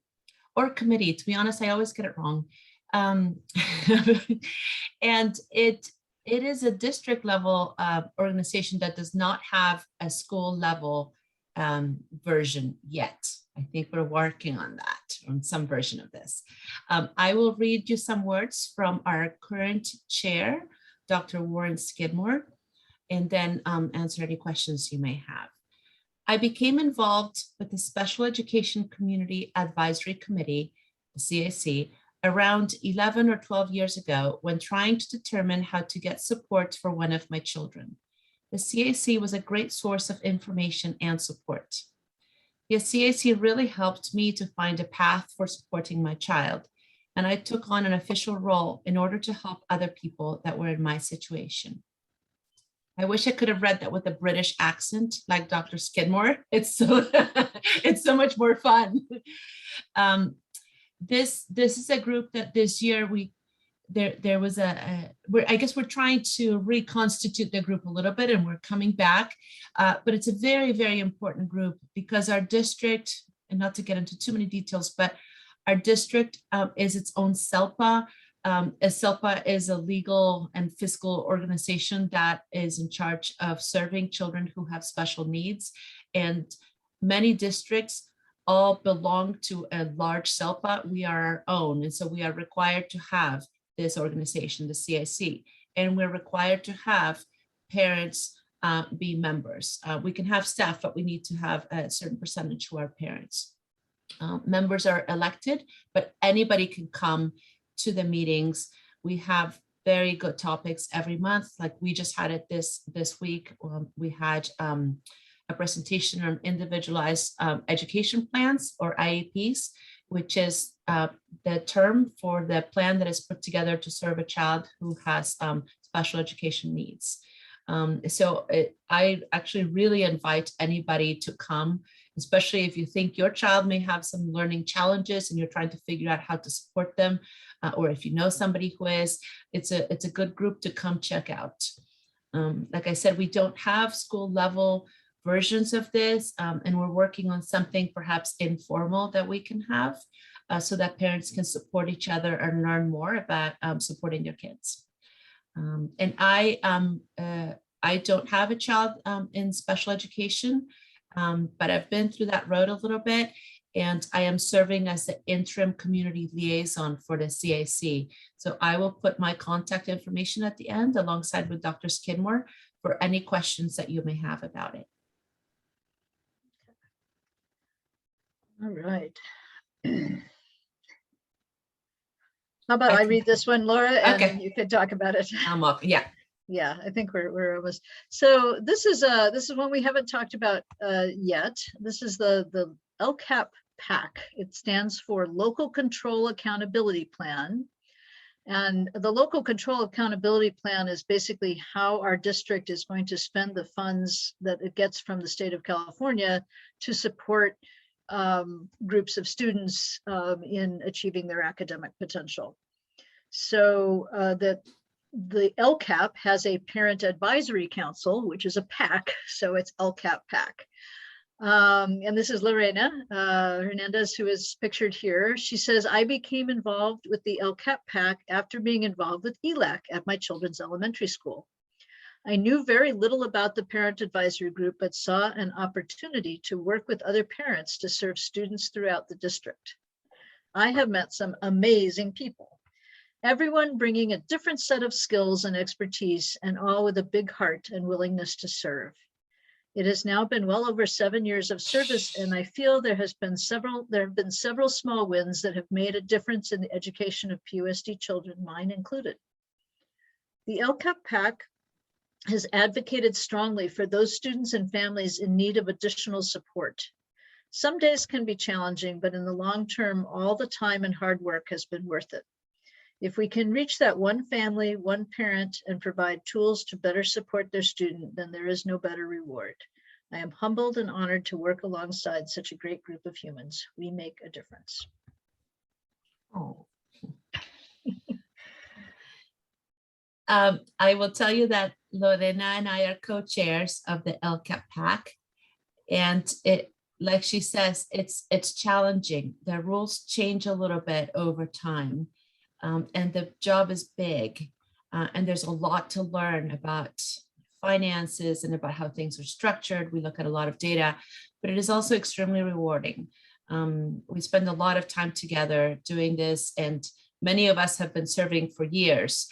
or committee. To be honest, I always get it wrong. And it is a district level organization that does not have a school level version yet. I think we're working on that, on some version of this. I will read you some words from our current chair, Dr. Warren Skidmore, and then answer any questions you may have. I became involved with the Special Education Community Advisory Committee, the CAC, around 11 or 12 years ago when trying to determine how to get support for one of my children. The CAC was a great source of information and support. The CAC really helped me to find a path for supporting my child, and I took on an official role in order to help other people that were in my situation. I wish I could have read that with a British accent like Dr. Skidmore. It's so, it's so much more fun. This is a group that this year there was I guess we're trying to reconstitute the group a little bit, and we're coming back, but it's a very, very important group because our district, and not to get into too many details, but our district is its own SELPA. A SELPA is a legal and fiscal organization that is in charge of serving children who have special needs, and many districts all belong to a large SELPA. We are our own, and so we are required to have this organization, the CIC, and we're required to have parents be members. We can have staff, but we need to have a certain percentage who are parents. Members are elected, but anybody can come to the meetings. We have very good topics every month. Like we just had it this week. We had a presentation on individualized education plans, or IEPs, which is the term for the plan that is put together to serve a child who has special education needs. I actually really invite anybody to come, especially if you think your child may have some learning challenges and you're trying to figure out how to support them, or if you know somebody who is, it's a good group to come check out. Like I said, we don't have school level versions of this, and we're working on something perhaps informal that we can have so that parents can support each other and learn more about supporting their kids. And I don't have a child in special education, but I've been through that road a little bit, and I am serving as the interim community liaison for the CAC. So I will put my contact information at the end alongside with Dr. Skidmore for any questions that you may have about it. All right. How about I read this one, Laura, and okay, you could talk about it. I'm up. Yeah. Yeah, I think we're almost. So this is one we haven't talked about yet. This is the LCAP Pack. It stands for Local Control Accountability Plan. And the Local Control Accountability Plan is basically how our district is going to spend the funds that it gets from the state of California to support groups of students in achieving their academic potential. So the LCAP has a parent advisory council, which is a PAC, so it's LCAP Pack. And this is Lorena Hernandez, who is pictured here. She says, I became involved with the LCAP Pack after being involved with ELAC at my children's elementary school. I knew very little about the parent advisory group, but saw an opportunity to work with other parents to serve students throughout the district. I have met some amazing people, everyone bringing a different set of skills and expertise, and all with a big heart and willingness to serve. It has now been well over 7 years of service, and I feel there have been several small wins that have made a difference in the education of PUSD children, mine included. The LCAP Pack has advocated strongly for those students and families in need of additional support. Some days can be challenging, but in the long term, all the time and hard work has been worth it. If we can reach that one family, one parent, and provide tools to better support their student, then there is no better reward. I am humbled and honored to work alongside such a great group of humans. We make a difference. Oh, I will tell you that Lorena and I are co-chairs of the LCAP Pack. And it, like she says, it's challenging. The rules change a little bit over time. And the job is big. And there's a lot to learn about finances and about how things are structured. We look at a lot of data, but it is also extremely rewarding. We spend a lot of time together doing this, and many of us have been serving for years.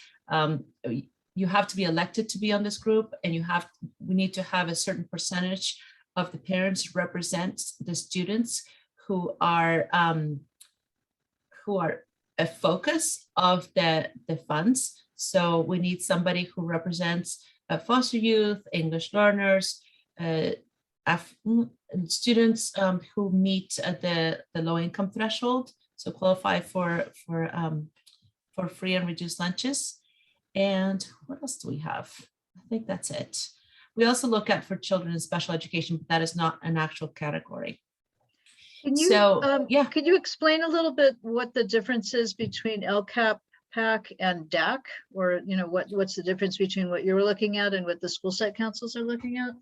You have to be elected to be on this group, and we need to have a certain percentage of the parents represent the students who are a focus of the funds. So we need somebody who represents foster youth, English learners, students who meet the low income threshold, so qualify for free and reduced lunches. And what else do we have? I think that's it. We also look at for children in special education, but that is not an actual category. Can you, yeah. Could you explain a little bit what the difference is between LCAP Pack and DAC, or what's the difference between what you're looking at and what the school site councils are looking at?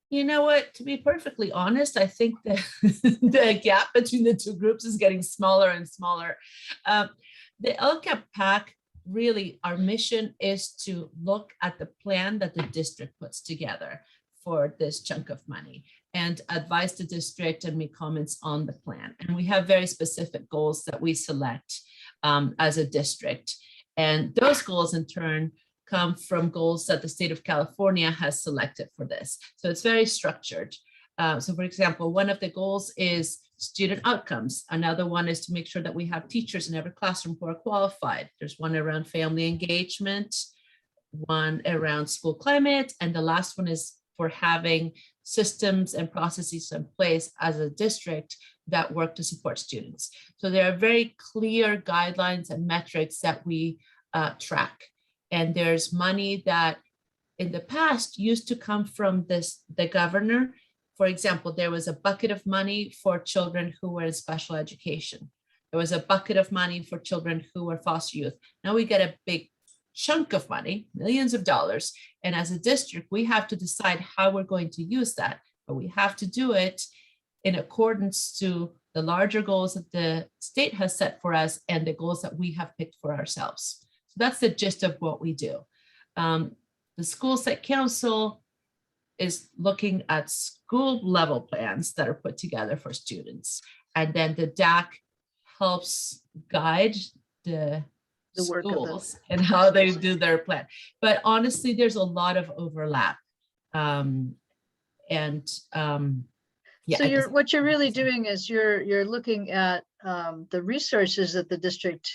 You know what, to be perfectly honest, I think that the gap between the two groups is getting smaller and smaller. The LCAP Pack, really, our mission is to look at the plan that the district puts together for this chunk of money and advise the district and make comments on the plan. And we have very specific goals that we select as a district. And those goals in turn come from goals that the state of California has selected for this. So it's very structured. So for example, one of the goals is student outcomes. Another one is to make sure that we have teachers in every classroom who are qualified. There's one around family engagement, one around school climate, and the last one is for having systems and processes in place as a district that work to support students. So there are very clear guidelines and metrics that we track. And there's money that in the past used to come from the governor. For example, there was a bucket of money for children who were in special education. There was a bucket of money for children who were foster youth. Now we get a big chunk of money, millions of dollars. And as a district, we have to decide how we're going to use that. But we have to do it in accordance to the larger goals that the state has set for us and the goals that we have picked for ourselves. So that's the gist of what we do. The school site council is looking at school level plans that are put together for students. And then the DAC helps guide the work of schools and how they do their plan. But honestly, there's a lot of overlap. Yeah, so what you're really doing is you're looking at the resources that the district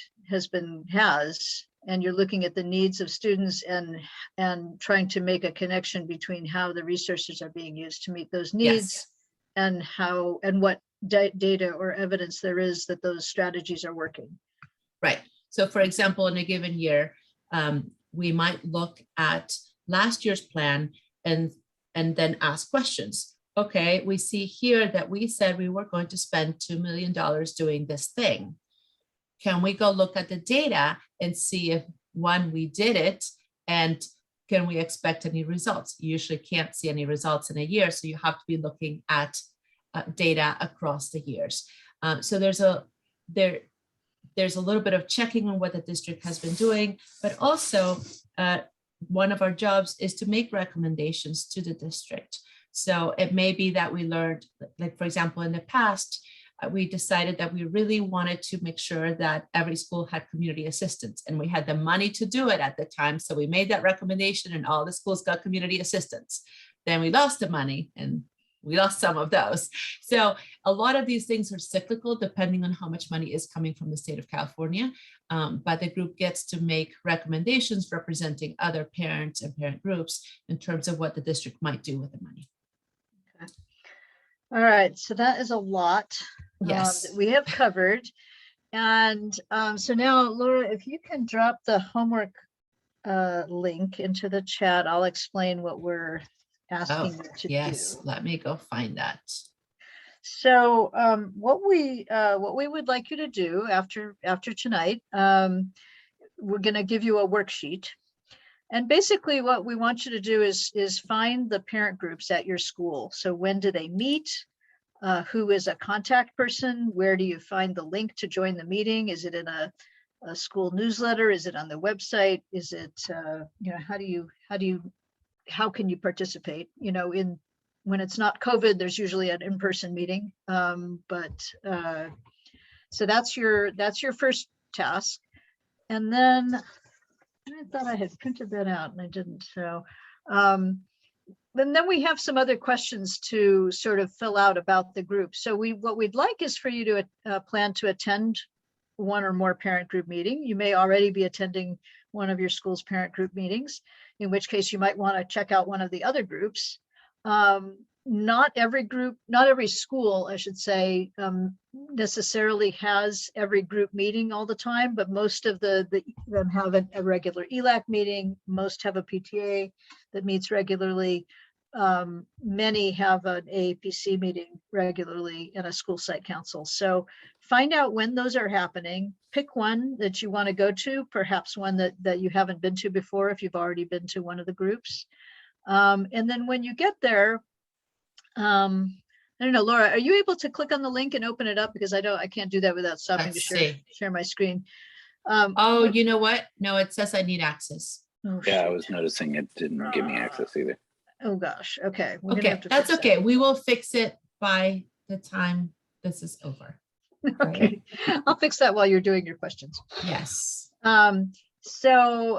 has, and you're looking at the needs of students and trying to make a connection between how the resources are being used to meet those needs. Yes. and what data or evidence there is that those strategies are working. Right. So for example, in a given year, we might look at last year's plan and then ask questions. Okay, we see here that we said we were going to spend $2 million doing this thing. Can we go look at the data and see if, one, we did it, and can we expect any results? You usually can't see any results in a year, so you have to be looking at data across the years. So there's a little bit of checking on what the district has been doing, but also one of our jobs is to make recommendations to the district. So it may be that we learned, like for example, in the past, we decided that we really wanted to make sure that every school had community assistance, and we had the money to do it at the time. So we made that recommendation and all the schools got community assistance. Then we lost the money and we lost some of those. So a lot of these things are cyclical depending on how much money is coming from the state of California. But the group gets to make recommendations representing other parents and parent groups in terms of what the district might do with the money. Okay. All right, so that is a lot. Yes. That we have covered. And so now, Laura, if you can drop the homework link into the chat, I'll explain what we're asking you to yes, do. let me go find that. So what we would like you to do after tonight, we're going to give you a worksheet. And basically what we want you to do is find the parent groups at your school. So when do they meet? Who is a contact person? Where do you find the link to join the meeting? Is it in a school newsletter? Is it on the website? Is it, you know, how can you participate? You know, when it's not COVID, there's usually an in-person meeting. So that's your first task. And then I thought I had printed that out and I didn't. So then we have some other questions to sort of fill out about the group. So what we'd like is for you to plan to attend one or more parent group meeting. You may already be attending one of your school's parent group meetings, in which case you might want to check out one of the other groups. Not every school, I should say, necessarily has every group meeting all the time, but most of them have a regular ELAC meeting. Most have a PTA that meets regularly. Many have an AAPC meeting regularly and a school site council. So find out when those are happening. Pick one that you want to go to, perhaps one that you haven't been to before if you've already been to one of the groups. And then when you get there, I don't know, Laura, are you able to click on the link and open it up? Because I can't do that without stopping Let's to share my screen. Oh, you know what? No, it says I need access. Oh, Yeah, I shoot. was noticing it didn't give me access either. Oh gosh. Okay. We're gonna Okay, have to that's fix okay. We will fix it by the time this is over. that. Okay. I'll fix that while you're doing your questions. Yes. So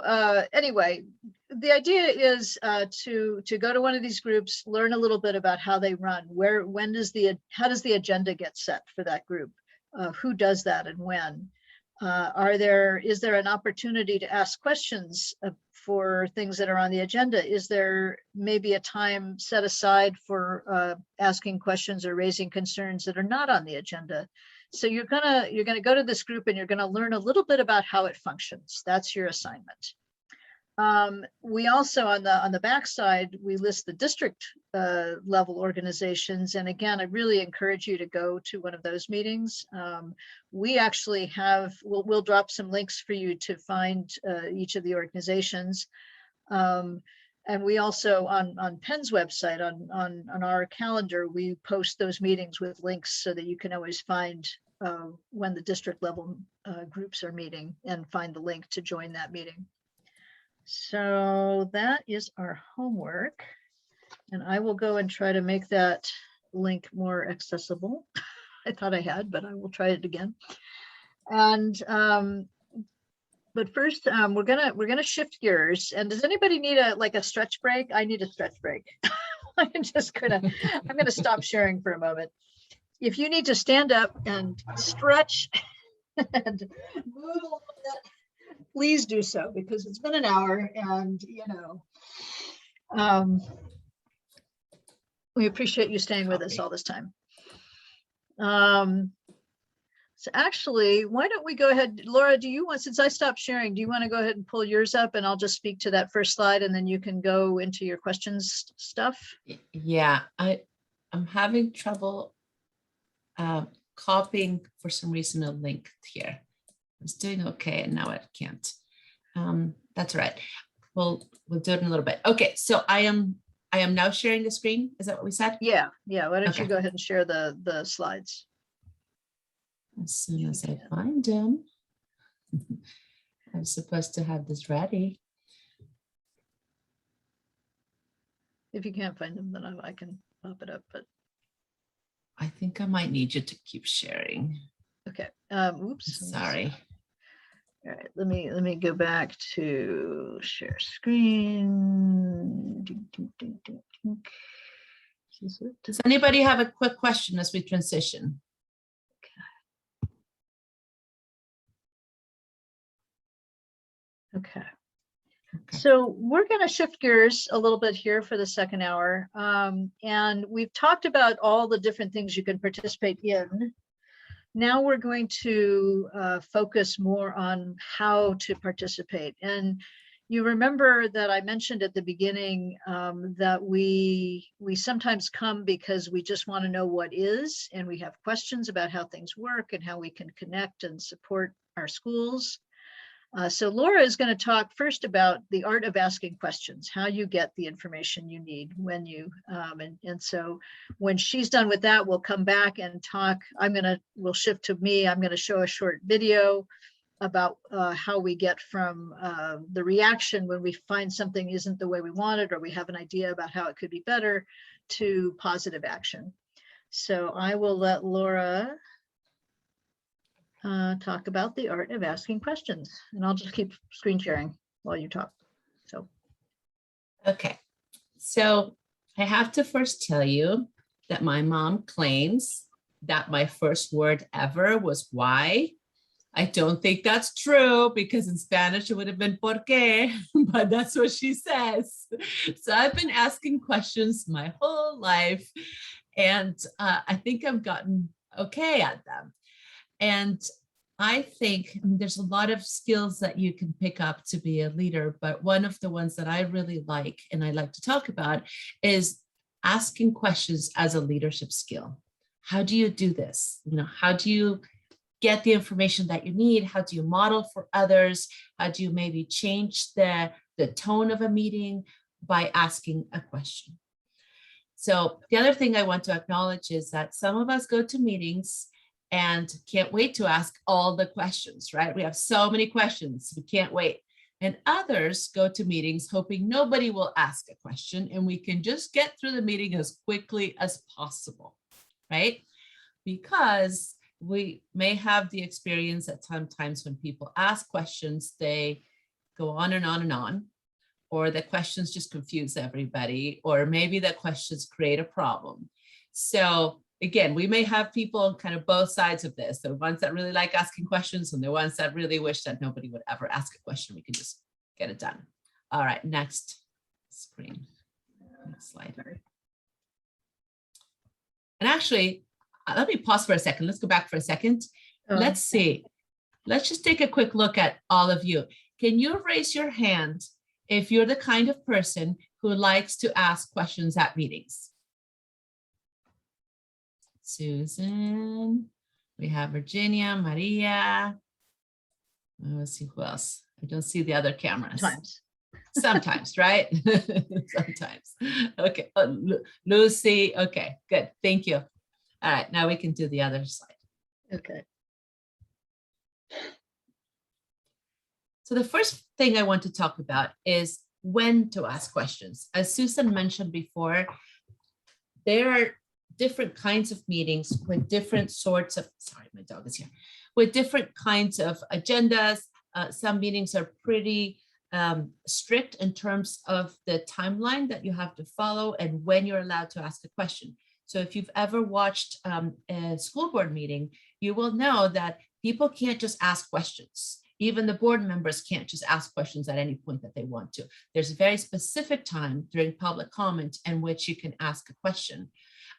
anyway, the idea is to go to one of these groups, learn a little bit about how they run, how does the agenda get set for that group? Who does that and when? Is there an opportunity to ask questions for things that are on the agenda? Is there maybe a time set aside for asking questions or raising concerns that are not on the agenda? So you're gonna go to this group and you're gonna learn a little bit about how it functions. That's your assignment. We also on the back side, we list the district level organizations. And again, I really encourage you to go to one of those meetings. We actually we'll drop some links for you to find each of the organizations. And we also on Penn's website, on our calendar, we post those meetings with links so that you can always find when the district level groups are meeting and find the link to join that meeting. So that is our homework. And I will go and try to make that link more accessible. I thought I had, but I will try it again. And but first, we're gonna shift gears. And does anybody need a stretch break? I need a stretch break. I'm gonna stop sharing for a moment. If you need to stand up and stretch and move a little bit, please do so, because it's been an hour and we appreciate you staying with us all this time. So actually, why don't we go ahead, Laura, since I stopped sharing, do you want to go ahead and pull yours up and I'll just speak to that first slide and then you can go into your questions stuff? Yeah, I'm having trouble copying for some reason a link here. I was doing okay and now I can't. That's all right. We'll do it in a little bit. Okay, so I am now sharing the screen. Is that what we said? Yeah. Why don't you Okay. go ahead and share the slides? As soon as I find them. I'm supposed to have this ready. If you can't find them, then I can pop it up. But I think I might need you to keep sharing. okay. Oops. Sorry. All right, let me go back to share screen. Does anybody have a quick question as we transition? Okay. So we're going to shift gears a little bit here for the second hour. And we've talked about all the different things you can participate in. Now we're going to focus more on how to participate. And You remember that I mentioned at the beginning that we sometimes come because we just want to know what is, and we have questions about how things work and how we can connect and support our schools. So Laura is going to talk first about the art of asking questions, how you get the information you need when you, and so when she's done with that, we'll come back and talk. We'll shift to me. I'm going to show a short video about how we get from the reaction when we find something isn't the way we wanted, or we have an idea about how it could be better, to positive action. So I will let Laura talk about the art of asking questions, and I'll just keep screen sharing while you talk. So. Okay, so I have to first tell you that my mom claims that my first word ever was why. I don't think that's true, because in Spanish it would have been por qué, but that's what she says. So I've been asking questions my whole life, and I think I've gotten okay at them. And I think there's a lot of skills that you can pick up to be a leader, but one of the ones that I really like and I like to talk about is asking questions as a leadership skill. How do you do this? How do you get the information that you need? How do you model for others? How do you maybe change the tone of a meeting by asking a question? So the other thing I want to acknowledge is that some of us go to meetings and can't wait to ask all the questions, right? We have so many questions, we can't wait. And others go to meetings hoping nobody will ask a question and we can just get through the meeting as quickly as possible, right? Because we may have the experience that sometimes when people ask questions, they go on and on and on, or the questions just confuse everybody, or maybe the questions create a problem. So again, we may have people on kind of both sides of this, the ones that really like asking questions and the ones that really wish that nobody would ever ask a question. We can just get it done. All right, next screen, next slide. And actually, let me pause for a second. Let's go back for a second. Let's see. Let's just take a quick look at all of you. Can you raise your hand if you're the kind of person who likes to ask questions at meetings? Susan, we have Virginia, Maria. Let's see who else. I don't see the other cameras. Sometimes, right? Sometimes. Okay, Lucy. Okay, good. Thank you. All right, now we can do the other side. Okay. So the first thing I want to talk about is when to ask questions. As Susan mentioned before, there are different kinds of meetings with different sorts of, sorry, my dog is here, with different kinds of agendas. Some meetings are pretty strict in terms of the timeline that you have to follow and when you're allowed to ask a question. So if you've ever watched a school board meeting, you will know that people can't just ask questions. Even the board members can't just ask questions at any point that they want to. There's a very specific time during public comment in which you can ask a question.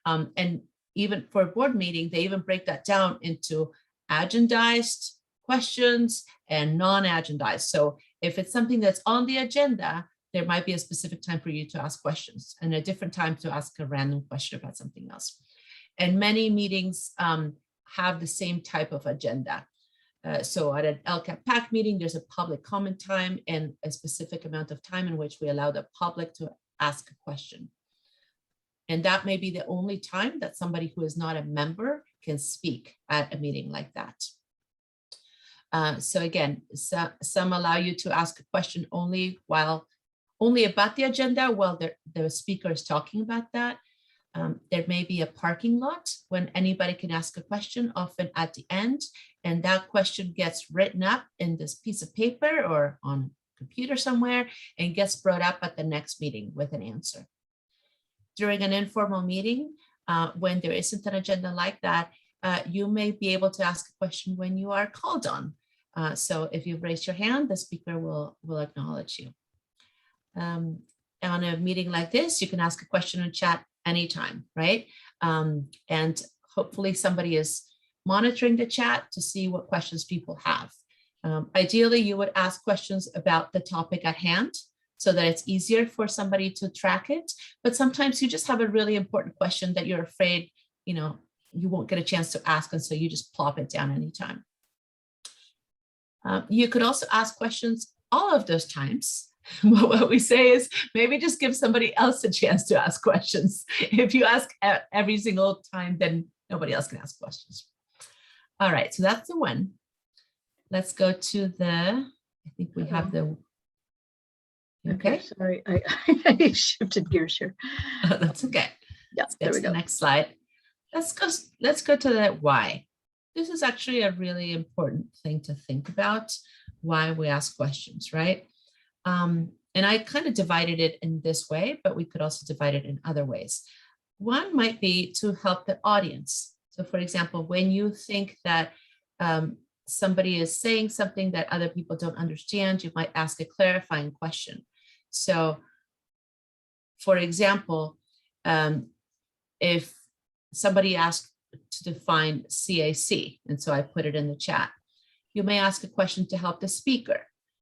And even for a board meeting, they even break that down into agendized questions and non-agendized. So if it's something that's on the agenda, there might be a specific time for you to ask questions and a different time to ask a random question about something else. And many meetings have the same type of agenda. So at an LCAP Pack meeting, there's a public comment time and a specific amount of time in which we allow the public to ask a question. And that may be the only time that somebody who is not a member can speak at a meeting like that. So again, some allow you to ask a question only about the agenda while the speaker is talking about that. There may be a parking lot when anybody can ask a question, often at the end, and that question gets written up in this piece of paper or on a computer somewhere and gets brought up at the next meeting with an answer. During an informal meeting, when there isn't an agenda like that, you may be able to ask a question when you are called on. So if you raise your hand, the speaker will acknowledge you. On a meeting like this, you can ask a question in chat anytime, right? And hopefully somebody is monitoring the chat to see what questions people have. Ideally, you would ask questions about the topic at hand so that it's easier for somebody to track it. But sometimes you just have a really important question that you're afraid, you won't get a chance to ask, and so you just plop it down anytime. You could also ask questions all of those times. What we say is maybe just give somebody else a chance to ask questions. If you ask every single time, then nobody else can ask questions. All right, so that's the one. Let's go to I think we have the, okay. Sorry, I shifted gears here. Oh, that's okay. Yeah, there we go. The next slide. Let's go to the why. This is actually a really important thing to think about, why we ask questions, right? And I kind of divided it in this way, but we could also divide it in other ways. One might be to help the audience. So for example, when you think that somebody is saying something that other people don't understand, you might ask a clarifying question. So for example, if somebody asked to define CAC, and so I put it in the chat, you may ask a question to help the speaker.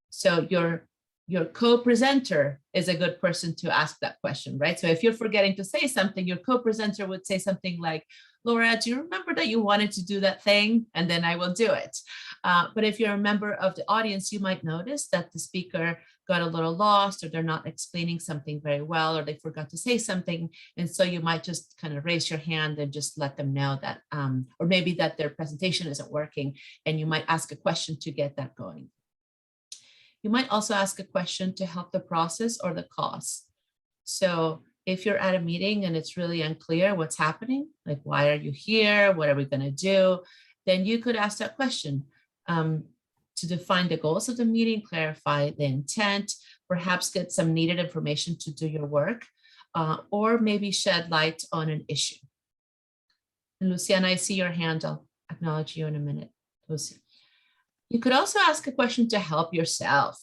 So your co-presenter is a good person to ask that question, right? So if you're forgetting to say something, your co-presenter would say something like, Laura, do you remember that you wanted to do that thing? And then I will do it. But if you're a member of the audience, you might notice that the speaker got a little lost, or they're not explaining something very well, or they forgot to say something. And so you might just kind of raise your hand and just let them know that, or maybe that their presentation isn't working, and you might ask a question to get that going. You might also ask a question to help the process or the cause. So if you're at a meeting and it's really unclear what's happening, like, why are you here? What are we going to do? Then you could ask that question to define the goals of the meeting, clarify the intent, perhaps get some needed information to do your work, or maybe shed light on an issue. And Luciana, I see your hand. I'll acknowledge you in a minute, Lucy. You could also ask a question to help yourself.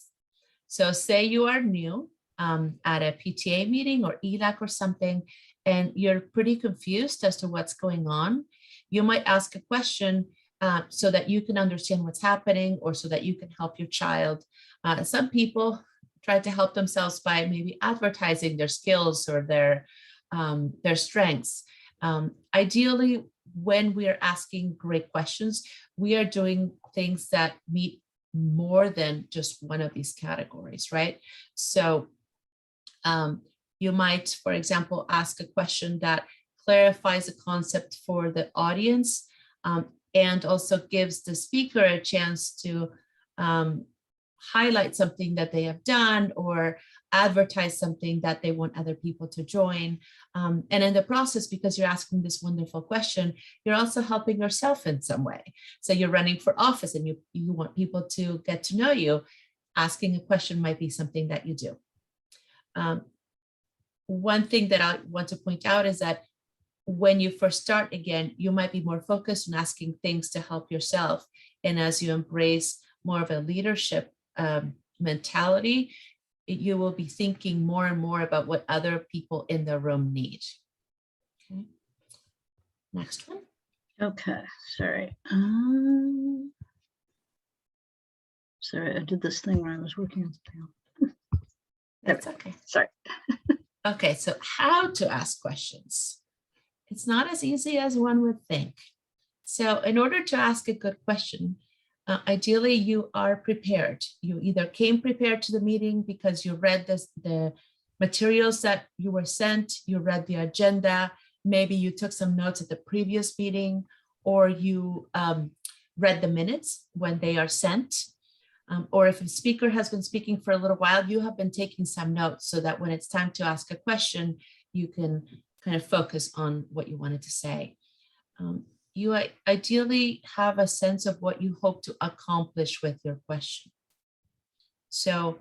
So say you are new at a PTA meeting or ELAC or something, and you're pretty confused as to what's going on. You might ask a question so that you can understand what's happening, or so that you can help your child. Some people try to help themselves by maybe advertising their skills or their strengths. Ideally, when we are asking great questions, we are doing things that meet more than just one of these categories, right? So you might, for example, ask a question that clarifies a concept for the audience, and also gives the speaker a chance to highlight something that they have done, or advertise something that they want other people to join. And in the process, because you're asking this wonderful question, you're also helping yourself in some way. So you're running for office and you want people to get to know you. Asking a question might be something that you do. One thing that I want to point out is that when you first start, again, you might be more focused on asking things to help yourself. And as you embrace more of a leadership mentality, you will be thinking more and more about what other people in the room need. Okay. Next one. Okay, sorry. Sorry, I did this thing where I was working on something. That's okay. Sorry. Okay, so how to ask questions. It's not as easy as one would think. So in order to ask a good question, ideally you are prepared. You either came prepared to the meeting because you read the materials that you were sent, you read the agenda, maybe you took some notes at the previous meeting, or you read the minutes when they are sent. Or if a speaker has been speaking for a little while, you have been taking some notes so that when it's time to ask a question, you can kind of focus on what you wanted to say. You ideally have a sense of what you hope to accomplish with your question. So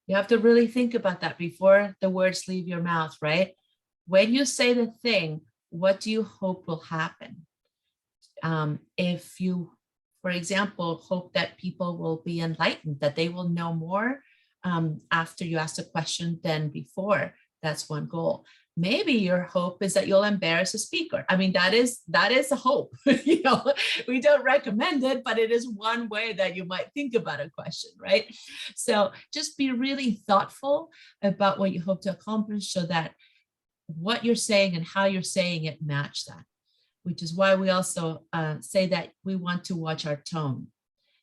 you have to really think about that before the words leave your mouth, right? When you say the thing, what do you hope will happen? If you, for example, hope that people will be enlightened, that they will know more after you ask a question than before, that's one goal. maybe your hope is that you'll embarrass a speaker. I mean, that is a hope. You know, we don't recommend it, but it is one way that you might think about a question, right? So just be really thoughtful about what you hope to accomplish so that what you're saying and how you're saying it match that, which is why we also say that we want to watch our tone.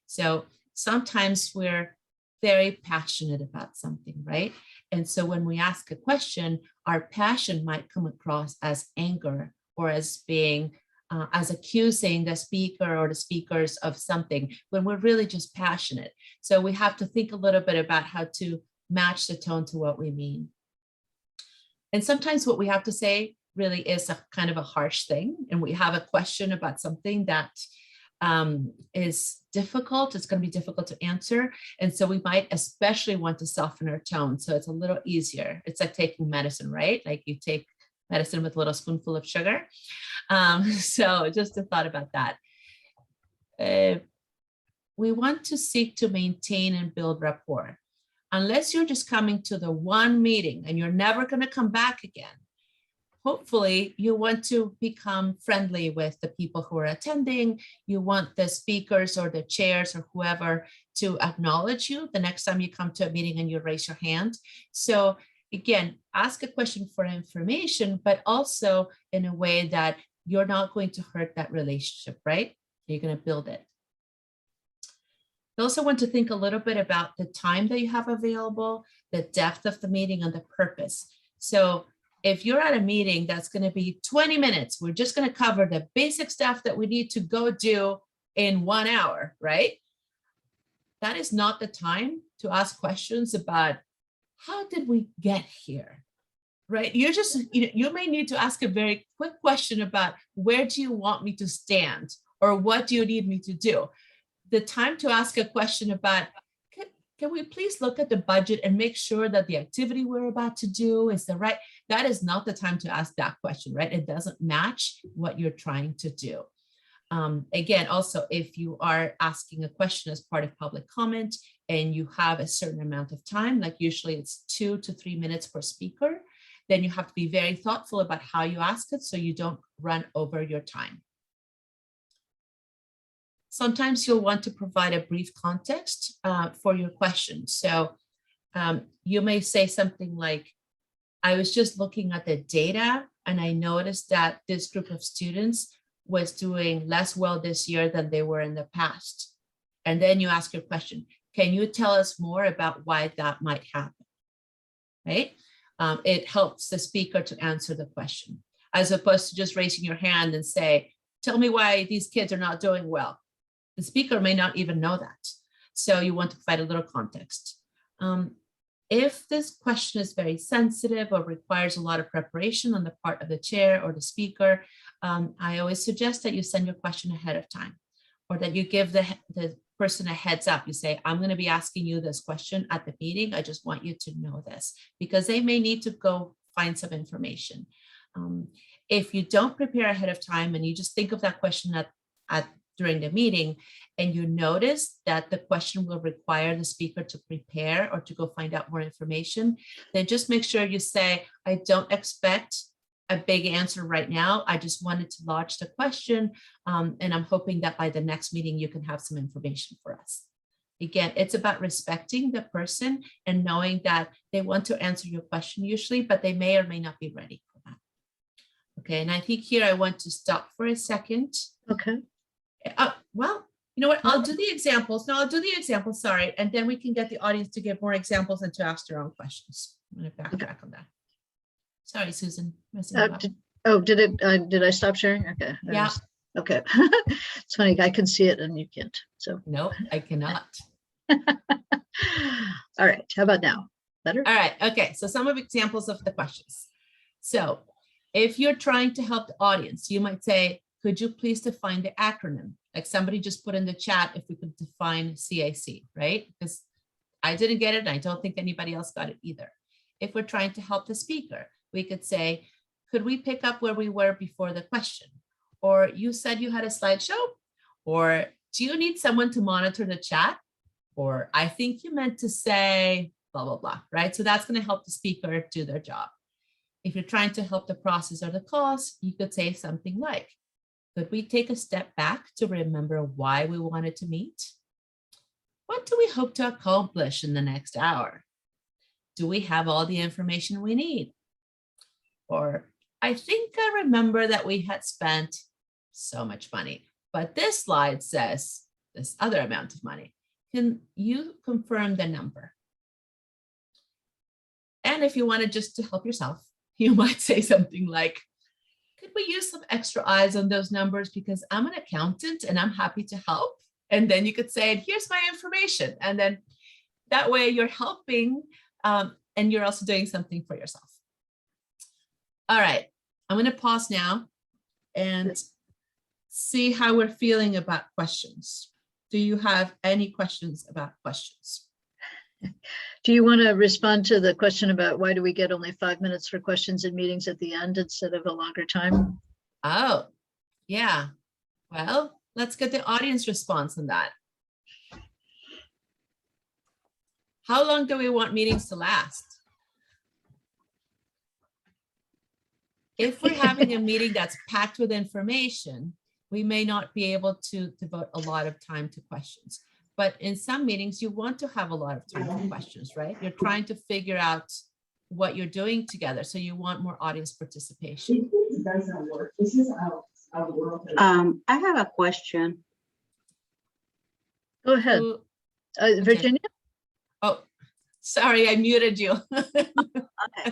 So sometimes we're very passionate about something, right? And so when we ask a question, our passion might come across as anger or as being, as accusing the speaker or the speakers of something when we're really just passionate. So we have to think a little bit about how to match the tone to what we mean. And sometimes what we have to say really is a kind of a harsh thing. And we have a question about something that is difficult. It's going to be difficult to answer. And so we might especially want to soften our tone. So it's a little easier. It's like taking medicine, right? Like you take medicine with a little spoonful of sugar. So just a thought about that. We want to seek to maintain and build rapport. Unless you're just coming to the one meeting and you're never going to come back again, hopefully you want to become friendly with the people who are attending. You want the speakers or the chairs or whoever to acknowledge you the next time you come to a meeting and you raise your hand. So again, ask a question for information, but also in a way that you're not going to hurt that relationship, right? You're going to build it. You also want to think a little bit about the time that you have available, the depth of the meeting, and the purpose. So if you're at a meeting that's going to be 20 minutes, we're just going to cover the basic stuff that we need to go do in 1 hour, right? That is not the time to ask questions about how did we get here, right? You may need to ask a very quick question about where do you want me to stand or what do you need me to do? The time to ask a question about, can we please look at the budget and make sure that the activity we're about to do is the right, that is not the time to ask that question, right? It doesn't match what you're trying to do. Again, also, if you are asking a question as part of public comment and you have a certain amount of time, like usually it's 2 to 3 minutes per speaker, then you have to be very thoughtful about how you ask it so you don't run over your time. Sometimes you'll want to provide a brief context for your question. So you may say something like, I was just looking at the data and I noticed that this group of students was doing less well this year than they were in the past. And then you ask your question, can you tell us more about why that might happen, right? It helps the speaker to answer the question, as opposed to just raising your hand and say, tell me why these kids are not doing well. The speaker may not even know that. So you want to provide a little context. If this question is very sensitive or requires a lot of preparation on the part of the chair or the speaker, I always suggest that you send your question ahead of time, or that you give the person a heads up. You say, I'm going to be asking you this question at the meeting. I just want you to know this, because they may need to go find some information. If you don't prepare ahead of time and you just think of that question during the meeting, and you notice that the question will require the speaker to prepare or to go find out more information, then just make sure you say, I don't expect a big answer right now. I just wanted to lodge the question, and I'm hoping that by the next meeting, you can have some information for us. Again, it's about respecting the person and knowing that they want to answer your question usually, but they may or may not be ready for that. Okay, and I think here I want to stop for a second. Okay. Well, you know what? I'll do the examples. No, I'll do the examples, sorry. And then we can get the audience to give more examples and to ask their own questions. I'm going to backtrack on that. Sorry, Susan. Did I stop sharing? Okay. Yeah. Okay. It's funny, I can see it and you can't. So no, I cannot. All right. How about now? Better? All right. Okay. So some of examples of the questions. So if you're trying to help the audience, you might say, could you please define the acronym? Like somebody just put in the chat if we could define CAC, right? Because I didn't get it and I don't think anybody else got it either. If we're trying to help the speaker, we could say, could we pick up where we were before the question? Or you said you had a slideshow? Or do you need someone to monitor the chat? Or I think you meant to say blah, blah, blah, right? So that's going to help the speaker do their job. if you're trying to help the process or the cause, you could say something like, could we take a step back to remember why we wanted to meet? What do we hope to accomplish in the next hour? Do we have all the information we need? Or I think I remember that we had spent so much money, but this slide says this other amount of money. Can you confirm the number? And if you wanted just to help yourself, you might say something like, could we use some extra eyes on those numbers because I'm an accountant and I'm happy to help? And then you could say, here's my information. And then that way you're helping and you're also doing something for yourself. All right, I'm going to pause now and see how we're feeling about questions. Do you have any questions about questions? Do you want to respond to the question about why do we get only 5 minutes for questions in meetings at the end instead of a longer time? Oh, yeah. Well, let's get the audience response on that. How long do we want meetings to last? If we're having a meeting that's packed with information, we may not be able to devote a lot of time to questions. But in some meetings, you want to have a lot of time for questions, right? You're trying to figure out what you're doing together. So you want more audience participation. I have a question. Go ahead. Virginia? Oh, sorry, I muted you. Okay.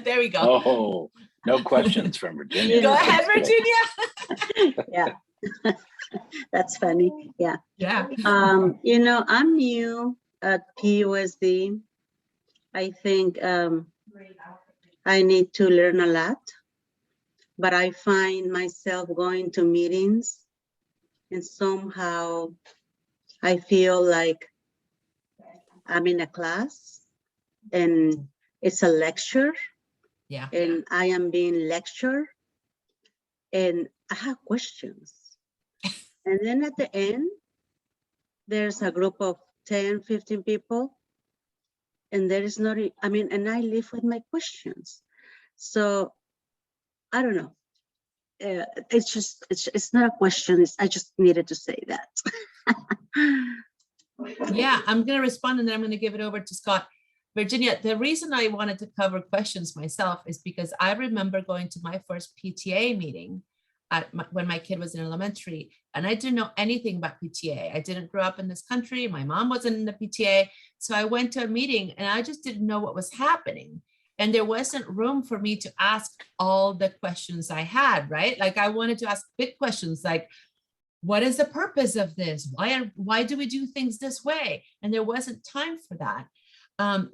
There we go. Oh, no questions from Virginia. Go ahead, Virginia. Yeah. That's funny. Yeah. Yeah. You know, I'm new at PUSD. I think I need to learn a lot, but I find myself going to meetings and somehow I feel like I'm in a class and it's a lecture. Yeah. And I am being lectured and I have questions. And then at the end, there's a group of 10, 15 people. And there is not, I mean, and I live with my questions. So I don't know. It's not a question. I just needed to say that. Yeah, I'm going to respond and then I'm going to give it over to Scott. Virginia, the reason I wanted to cover questions myself is because I remember going to my first PTA meeting when my kid was in elementary, and I didn't know anything about PTA. I didn't grow up in this country. My mom wasn't in the PTA. So I went to a meeting and I just didn't know what was happening. And there wasn't room for me to ask all the questions I had, right? Like I wanted to ask big questions like, what is the purpose of this? Why do we do things this way? And there wasn't time for that.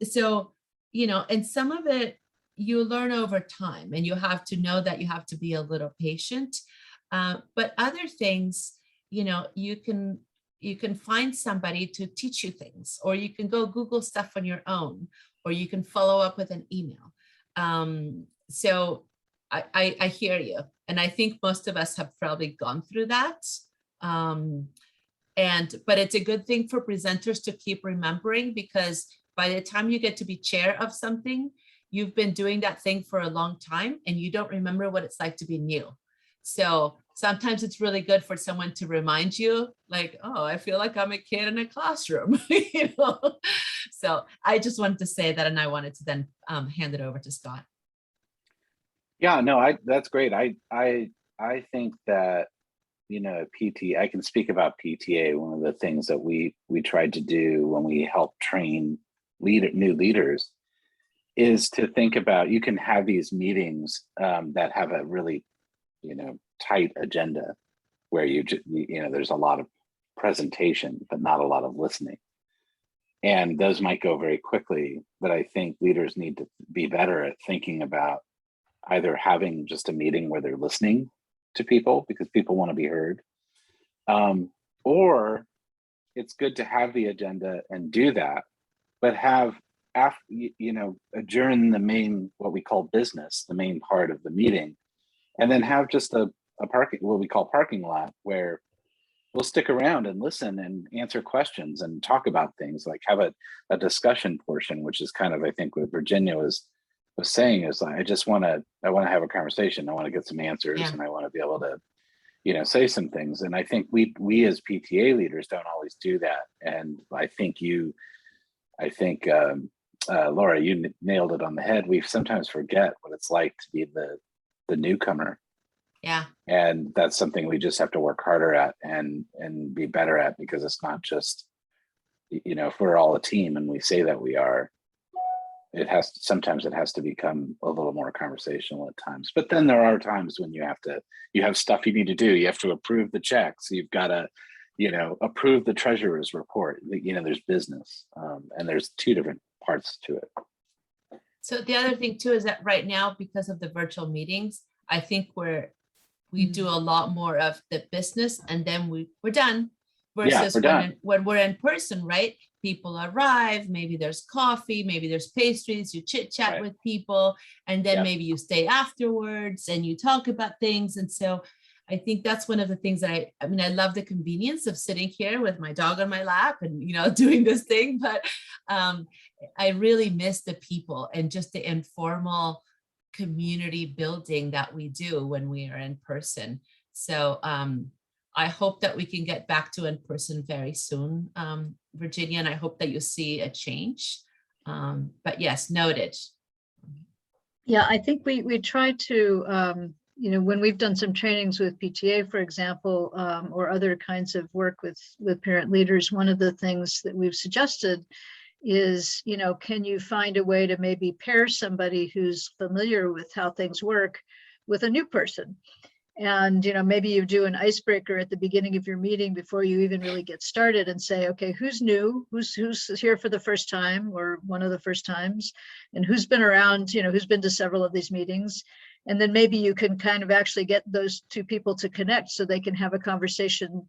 So, you know, and some of it you learn over time and you have to know that you have to be a little patient. But other things, you know, you can find somebody to teach you things, or you can go Google stuff on your own, or you can follow up with an email. So I hear you. And I think most of us have probably gone through that. But it's a good thing for presenters to keep remembering, because by the time you get to be chair of something, you've been doing that thing for a long time and you don't remember what it's like to be new. So sometimes it's really good for someone to remind you, like, oh, I feel like I'm a kid in a classroom, you know? So I just wanted to say that, and I wanted to then hand it over to Scott. Yeah, no, that's great. I think that, you know, I can speak about PTA. One of the things that we tried to do when we helped train new leaders is to think about, you can have these meetings that have a really, you know, tight agenda where you know, there's a lot of presentation, but not a lot of listening. And those might go very quickly, but I think leaders need to be better at thinking about either having just a meeting where they're listening to people because people want to be heard, or it's good to have the agenda and do that, but have, you know, adjourn the main, what we call business, the main part of the meeting, and then have just a parking, what we call parking lot, where we'll stick around and listen and answer questions and talk about things, like have a discussion portion, which is kind of, I think, what Virginia was was saying is I want to have a conversation. I want to get some answers, and I want to be able to, say some things. And I think we as PTA leaders don't always do that. And I think Laura, you nailed it on the head. We sometimes forget what it's like to be the newcomer. Yeah. And that's something we just have to work harder at and be better at, because it's not just, if we're all a team and we say that we are, sometimes it has to become a little more conversational at times. But then there are times when you have stuff you need to do. You have to approve the checks. You've got to, approve the treasurer's report. There's business, and there's two different parts to it. So the other thing too is that right now, because of the virtual meetings, I think we do a lot more of the business, and then we're done. Versus when we're in person, right? People arrive, maybe there's coffee, maybe there's pastries, you chit chat with people, and then maybe you stay afterwards and you talk about things. And so I think that's one of the things that I love the convenience of sitting here with my dog on my lap and, doing this thing, but I really miss the people and just the informal community building that we do when we are in person. So I hope that we can get back to in person very soon, Virginia, and I hope that you see a change. But yes, noted. Yeah, I think we try to, when we've done some trainings with PTA, for example, or other kinds of work with parent leaders, one of the things that we've suggested is, can you find a way to maybe pair somebody who's familiar with how things work with a new person? And, maybe you do an icebreaker at the beginning of your meeting before you even really get started and say, okay, who's new, who's here for the first time or one of the first times, and who's been around, who's been to several of these meetings. And then maybe you can kind of actually get those two people to connect so they can have a conversation.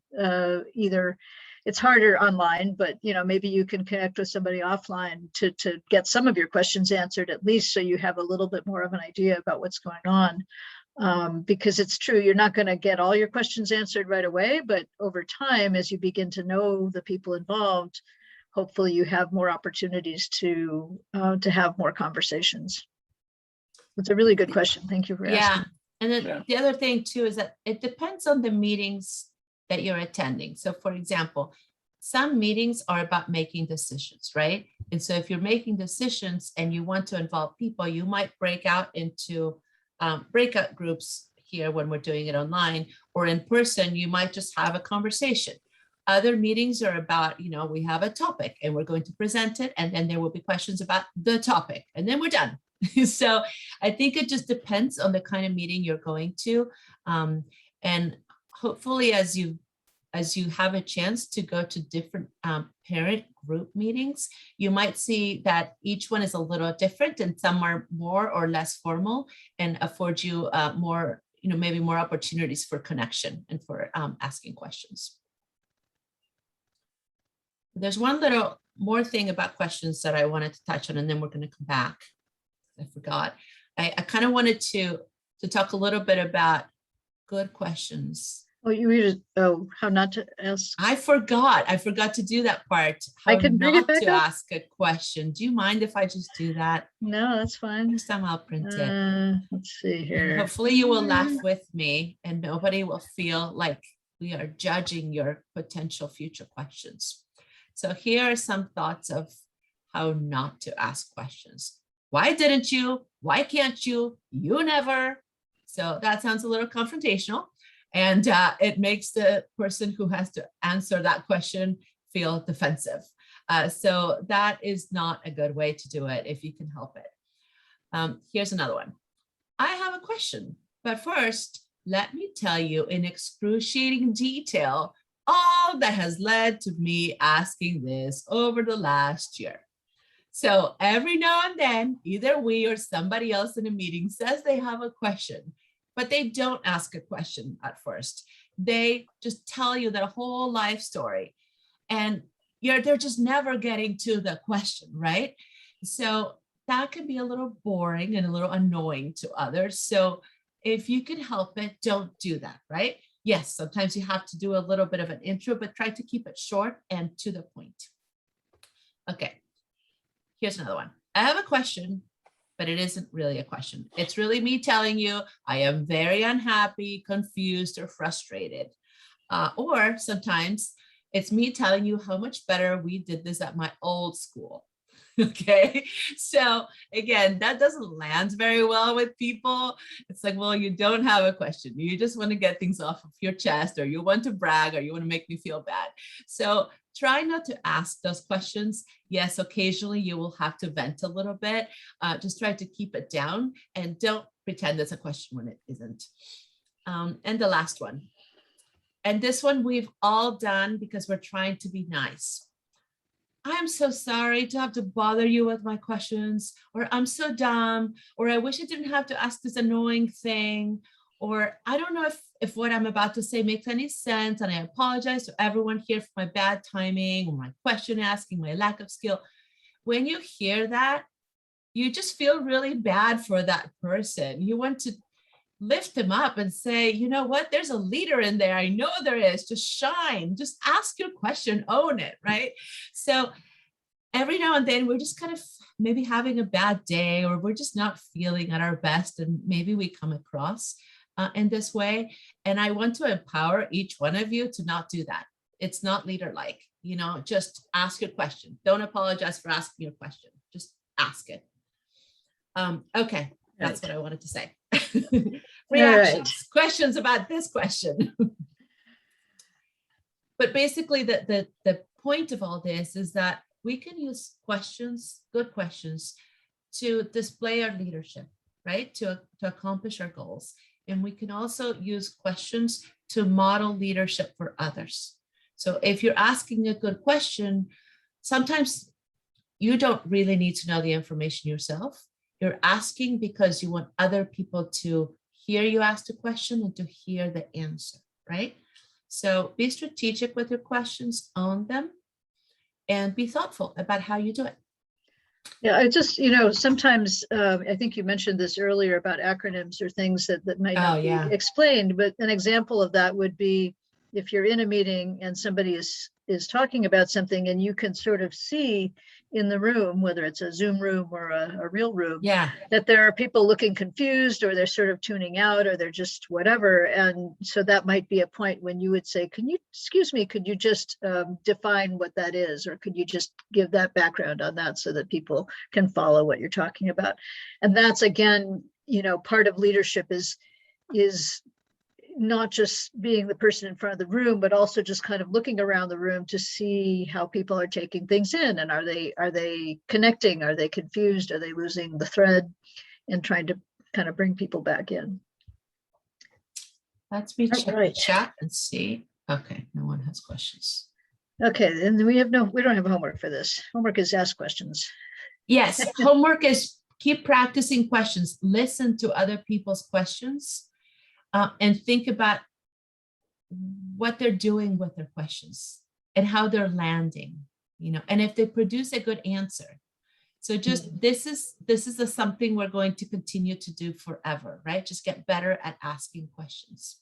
Either it's harder online, but maybe you can connect with somebody offline to get some of your questions answered, at least, so you have a little bit more of an idea about what's going on. Because it's true, you're not going to get all your questions answered right away, but over time, as you begin to know the people involved, hopefully you have more opportunities to have more conversations. It's a really good question. Thank you for asking. And then the other thing too is that it depends on the meetings that you're attending. So for example, some meetings are about making decisions, right? And so if you're making decisions and you want to involve people, you might break out into breakout groups here when we're doing it online, or in person, you might just have a conversation. Other meetings are about, we have a topic and we're going to present it, and then there will be questions about the topic, and then we're done. So I think it just depends on the kind of meeting you're going to. And hopefully as you have a chance to go to different parent group meetings, you might see that each one is a little different, and some are more or less formal and afford you more, maybe more opportunities for connection and for asking questions. There's one little more thing about questions that I wanted to touch on, and then we're going to come back. I forgot. I kind of wanted to talk a little bit about good questions. Oh, how not to ask. I forgot to do that part. I can bring it back to up. ask a question. Do you mind if I just do that? No, that's fine. Next time I'll print it. Let's see here. And hopefully you will laugh with me and nobody will feel like we are judging your potential future questions. So here are some thoughts of how not to ask questions. Why didn't you? Why can't you? You never. So that sounds a little confrontational. And it makes the person who has to answer that question feel defensive. So that is not a good way to do it if you can help it. Here's another one. I have a question, but first, let me tell you in excruciating detail all that has led to me asking this over the last year. So every now and then, either we or somebody else in a meeting says they have a question, but they don't ask a question at first. They just tell you their whole life story, and they're just never getting to the question, right? So that can be a little boring and a little annoying to others. So if you can help it, don't do that, right? Yes, sometimes you have to do a little bit of an intro, but try to keep it short and to the point. Okay, here's another one. I have a question, but it isn't really a question. It's really me telling you, I am very unhappy, confused, or frustrated. Or sometimes it's me telling you how much better we did this at my old school. Okay, so again, that doesn't land very well with people. It's like, well, you don't have a question. You just want to get things off of your chest, or you want to brag, or you want to make me feel bad. So try not to ask those questions. Yes, occasionally you will have to vent a little bit. Just try to keep it down and don't pretend it's a question when it isn't. And the last one. And this one we've all done because we're trying to be nice. I am so sorry to have to bother you with my questions, or I'm so dumb, or I wish I didn't have to ask this annoying thing, or I don't know if what I'm about to say makes any sense, and I apologize to everyone here for my bad timing, or my question asking, my lack of skill. When you hear that, you just feel really bad for that person. You want to lift them up and say, you know what, there's a leader in there. I know there is. Just shine, just ask your question, own it, right? So every now and then we're just kind of maybe having a bad day, or we're just not feeling at our best, and maybe we come across in this way. And I want to empower each one of you to not do that. It's not leader-like, you know, just ask your question. Don't apologize for asking your question. Just ask it. Okay, that's what I wanted to say. Reactions, questions about this question. But basically the point of all this is that we can use questions, good questions, to display our leadership, right? To accomplish our goals. And we can also use questions to model leadership for others. So if you're asking a good question, sometimes you don't really need to know the information yourself. You're asking because you want other people to hear you ask the question and to hear the answer, right? So be strategic with your questions, own them, and be thoughtful about how you do it. Yeah, I just, you know, sometimes I think you mentioned this earlier about acronyms or things that might not be explained, but an example of that would be if you're in a meeting and somebody is talking about something and you can sort of see in the room, whether it's a Zoom room or a real room, that there are people looking confused, or they're sort of tuning out, or they're just whatever. And so that might be a point when you would say, can you, excuse me, could you just define what that is? Or could you just give that background on that so that people can follow what you're talking about? And that's, again, you know, part of leadership is not just being the person in front of the room, but also just kind of looking around the room to see how people are taking things in, and are they connecting? Are they confused? Are they losing the thread? And trying to kind of bring people back in. Let's check the chat and see. Okay, no one has questions. Okay, and we don't have homework for this. Homework is ask questions. Yes, homework is keep practicing questions. Listen to other people's questions. And think about what they're doing with their questions and how they're landing, you know, and if they produce a good answer. So just this is something we're going to continue to do forever, right? Just get better at asking questions.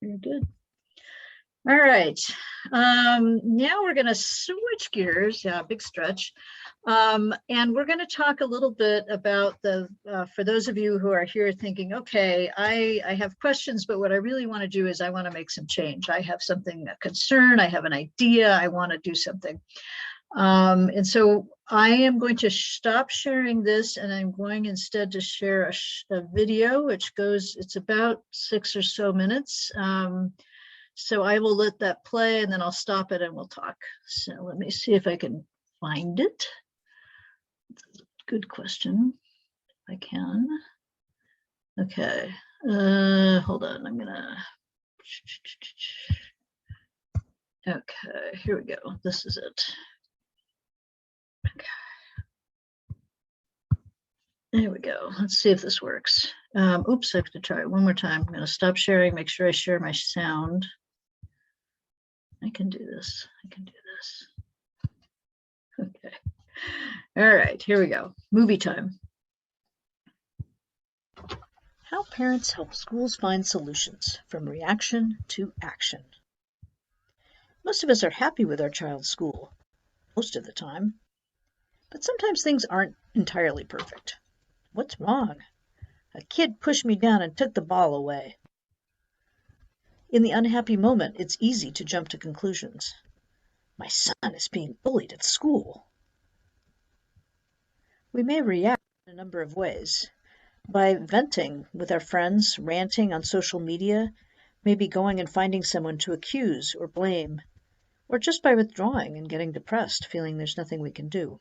Very good. All right. Now we're going to switch gears. Yeah, big stretch. And we're going to talk a little bit about for those of you who are here thinking, okay, I have questions, but what I really want to do is I want to make some change. I have something, a concern, I have an idea, I want to do something. And so I am going to stop sharing this, and I'm going instead to share a video, which goes, it's about 6 or so minutes. So I will let that play, and then I'll stop it and we'll talk. So let me see if I can find it. Good question. If I can. Okay. Hold on. I'm gonna. Okay. Here we go. This is it. Okay. There we go. Let's see if this works. Oops, I have to try it one more time. I'm gonna stop sharing. Make sure I share my sound. I can do this. I can do this. Okay. All right, here we go. Movie time. How parents help schools find solutions from reaction to action. Most of us are happy with our child's school, most of the time. But sometimes things aren't entirely perfect. What's wrong? A kid pushed me down and took the ball away. In the unhappy moment, it's easy to jump to conclusions. My son is being bullied at school. We may react in a number of ways. By venting with our friends, ranting on social media, maybe going and finding someone to accuse or blame, or just by withdrawing and getting depressed, feeling there's nothing we can do.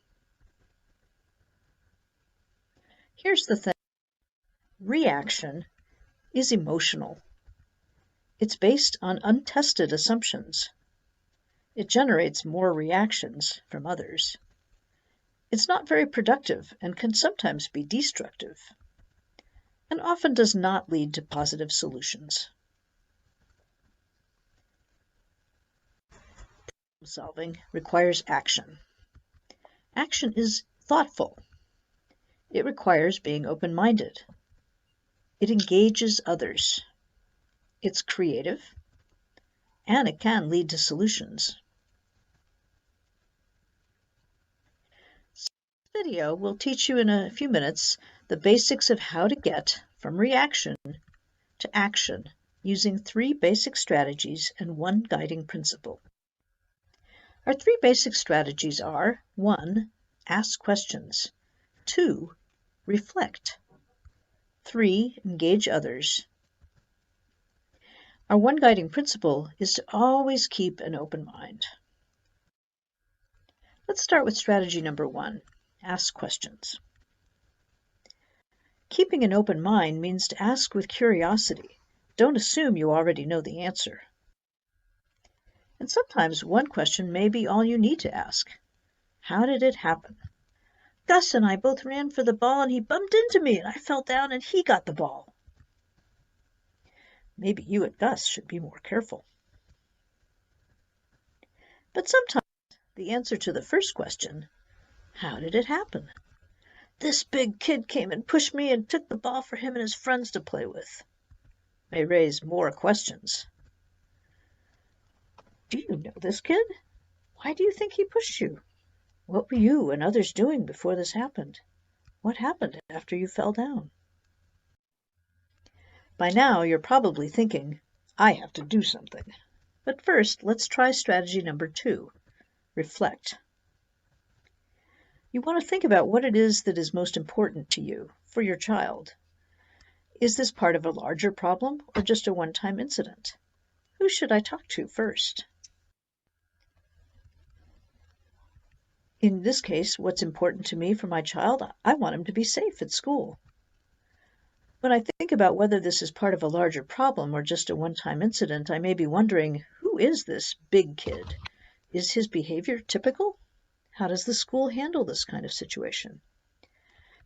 Here's the thing. Reaction is emotional. It's based on untested assumptions. It generates more reactions from others. It's not very productive and can sometimes be destructive, and often does not lead to positive solutions. Problem solving requires action. Action is thoughtful. It requires being open-minded. It engages others. It's creative, and it can lead to solutions. This video will teach you in a few minutes the basics of how to get from reaction to action using 3 basic strategies and 1 guiding principle. Our 3 basic strategies are: 1, ask questions; 2, reflect; 3, engage others. Our 1 guiding principle is to always keep an open mind. Let's start with strategy number 1, ask questions. Keeping an open mind means to ask with curiosity. Don't assume you already know the answer. And sometimes 1 question may be all you need to ask. How did it happen? Gus and I both ran for the ball and he bumped into me and I fell down and he got the ball. Maybe you and Gus should be more careful. But sometimes the answer to the first question, how did it happen? This big kid came and pushed me and took the ball for him and his friends to play with, may raise more questions. Do you know this kid? Why do you think he pushed you? What were you and others doing before this happened? What happened after you fell down? By now, you're probably thinking, I have to do something. But first, let's try strategy number 2, reflect. You want to think about what it is that is most important to you, for your child. Is this part of a larger problem or just a one-time incident? Who should I talk to first? In this case, what's important to me for my child? I want him to be safe at school. When I think about whether this is part of a larger problem or just a one-time incident, I may be wondering, who is this big kid? Is his behavior typical? How does the school handle this kind of situation?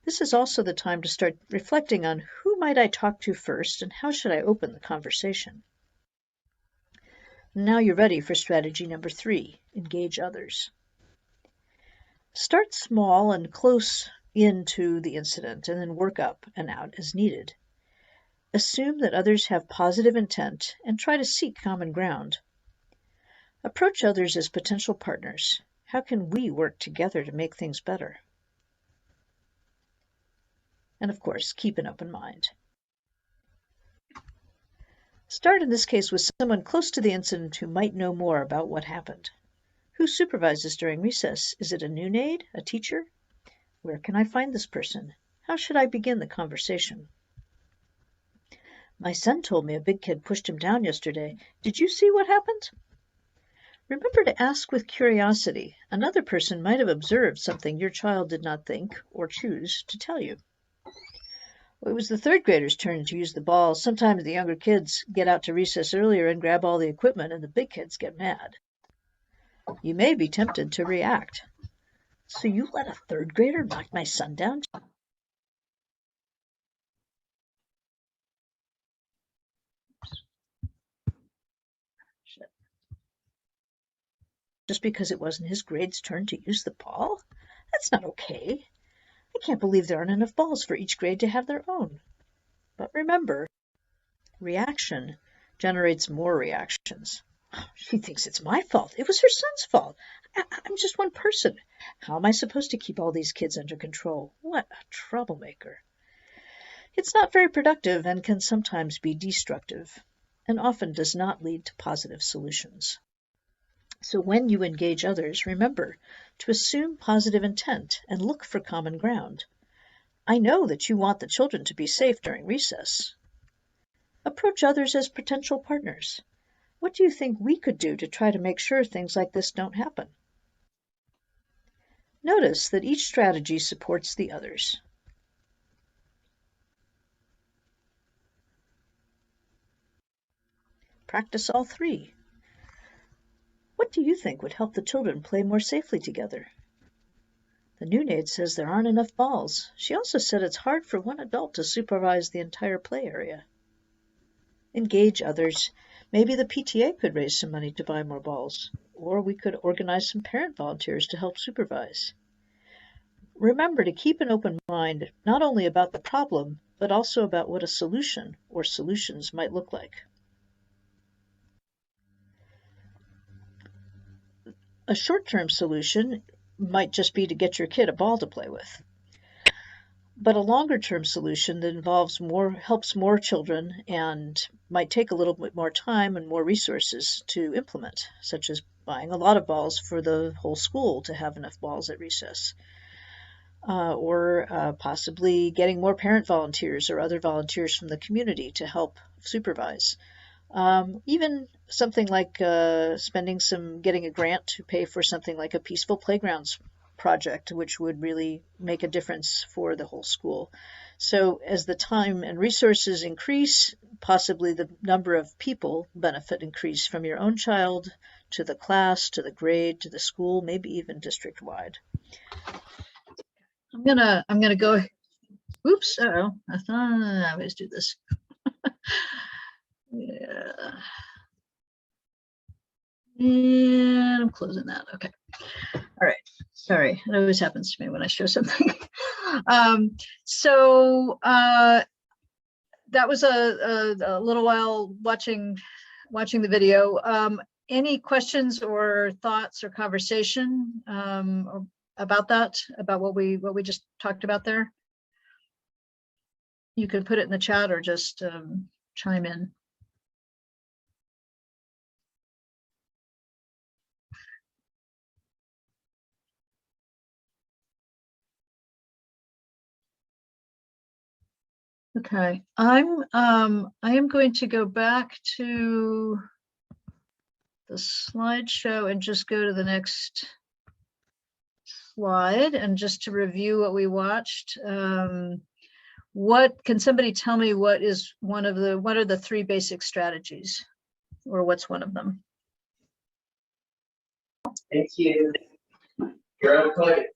This is also the time to start reflecting on who might I talk to first and how should I open the conversation? Now you're ready for strategy number 3, engage others. Start small and close into the incident and then work up and out as needed. Assume that others have positive intent and try to seek common ground. Approach others as potential partners. How can we work together to make things better? And of course, keep an open mind. Start in this case with someone close to the incident who might know more about what happened. Who supervises during recess? Is it a new aide, a teacher? Where can I find this person? How should I begin the conversation? My son told me a big kid pushed him down yesterday. Did you see what happened? Remember to ask with curiosity. Another person might have observed something your child did not think or choose to tell you. It was the 3rd graders' turn to use the ball. Sometimes the younger kids get out to recess earlier and grab all the equipment, and the big kids get mad. You may be tempted to react. So you let a 3rd grader knock my son down? Just because it wasn't his grade's turn to use the ball? That's not okay. I can't believe there aren't enough balls for each grade to have their own. But remember, reaction generates more reactions. She thinks it's my fault. It was her son's fault. I'm just one person. How am I supposed to keep all these kids under control? What a troublemaker. It's not very productive and can sometimes be destructive, and often does not lead to positive solutions. So when you engage others, remember to assume positive intent and look for common ground. I know that you want the children to be safe during recess. Approach others as potential partners. What do you think we could do to try to make sure things like this don't happen? Notice that each strategy supports the others. Practice all three. What do you think would help the children play more safely together? The new maid says there aren't enough balls. She also said it's hard for one adult to supervise the entire play area. Engage others. Maybe the PTA could raise some money to buy more balls, or we could organize some parent volunteers to help supervise. Remember to keep an open mind, not only about the problem, but also about what a solution or solutions might look like. A short-term solution might just be to get your kid a ball to play with. But a longer-term solution that helps more children and might take a little bit more time and more resources to implement, such as buying a lot of balls for the whole school to have enough balls at recess. Or possibly getting more parent volunteers or other volunteers from the community to help supervise. Even something like getting a grant to pay for something like a peaceful playgrounds project, which would really make a difference for the whole school. So as the time and resources increase, possibly the number of people benefit increase from your own child to the class, to the grade, to the school, maybe even district-wide. I'm gonna go, oops, I always do this. Yeah. And I'm closing that, okay. All right, sorry, it always happens to me when I show something. That was a little while watching the video. Any questions or thoughts or conversation about that, about what we just talked about there? You can put it in the chat or just chime in. Okay, I am going to go back to the slideshow and just go to the next slide, and just to review what we watched. What can somebody tell me? What are the three basic strategies, or what's one of them? Thank you. You're okay.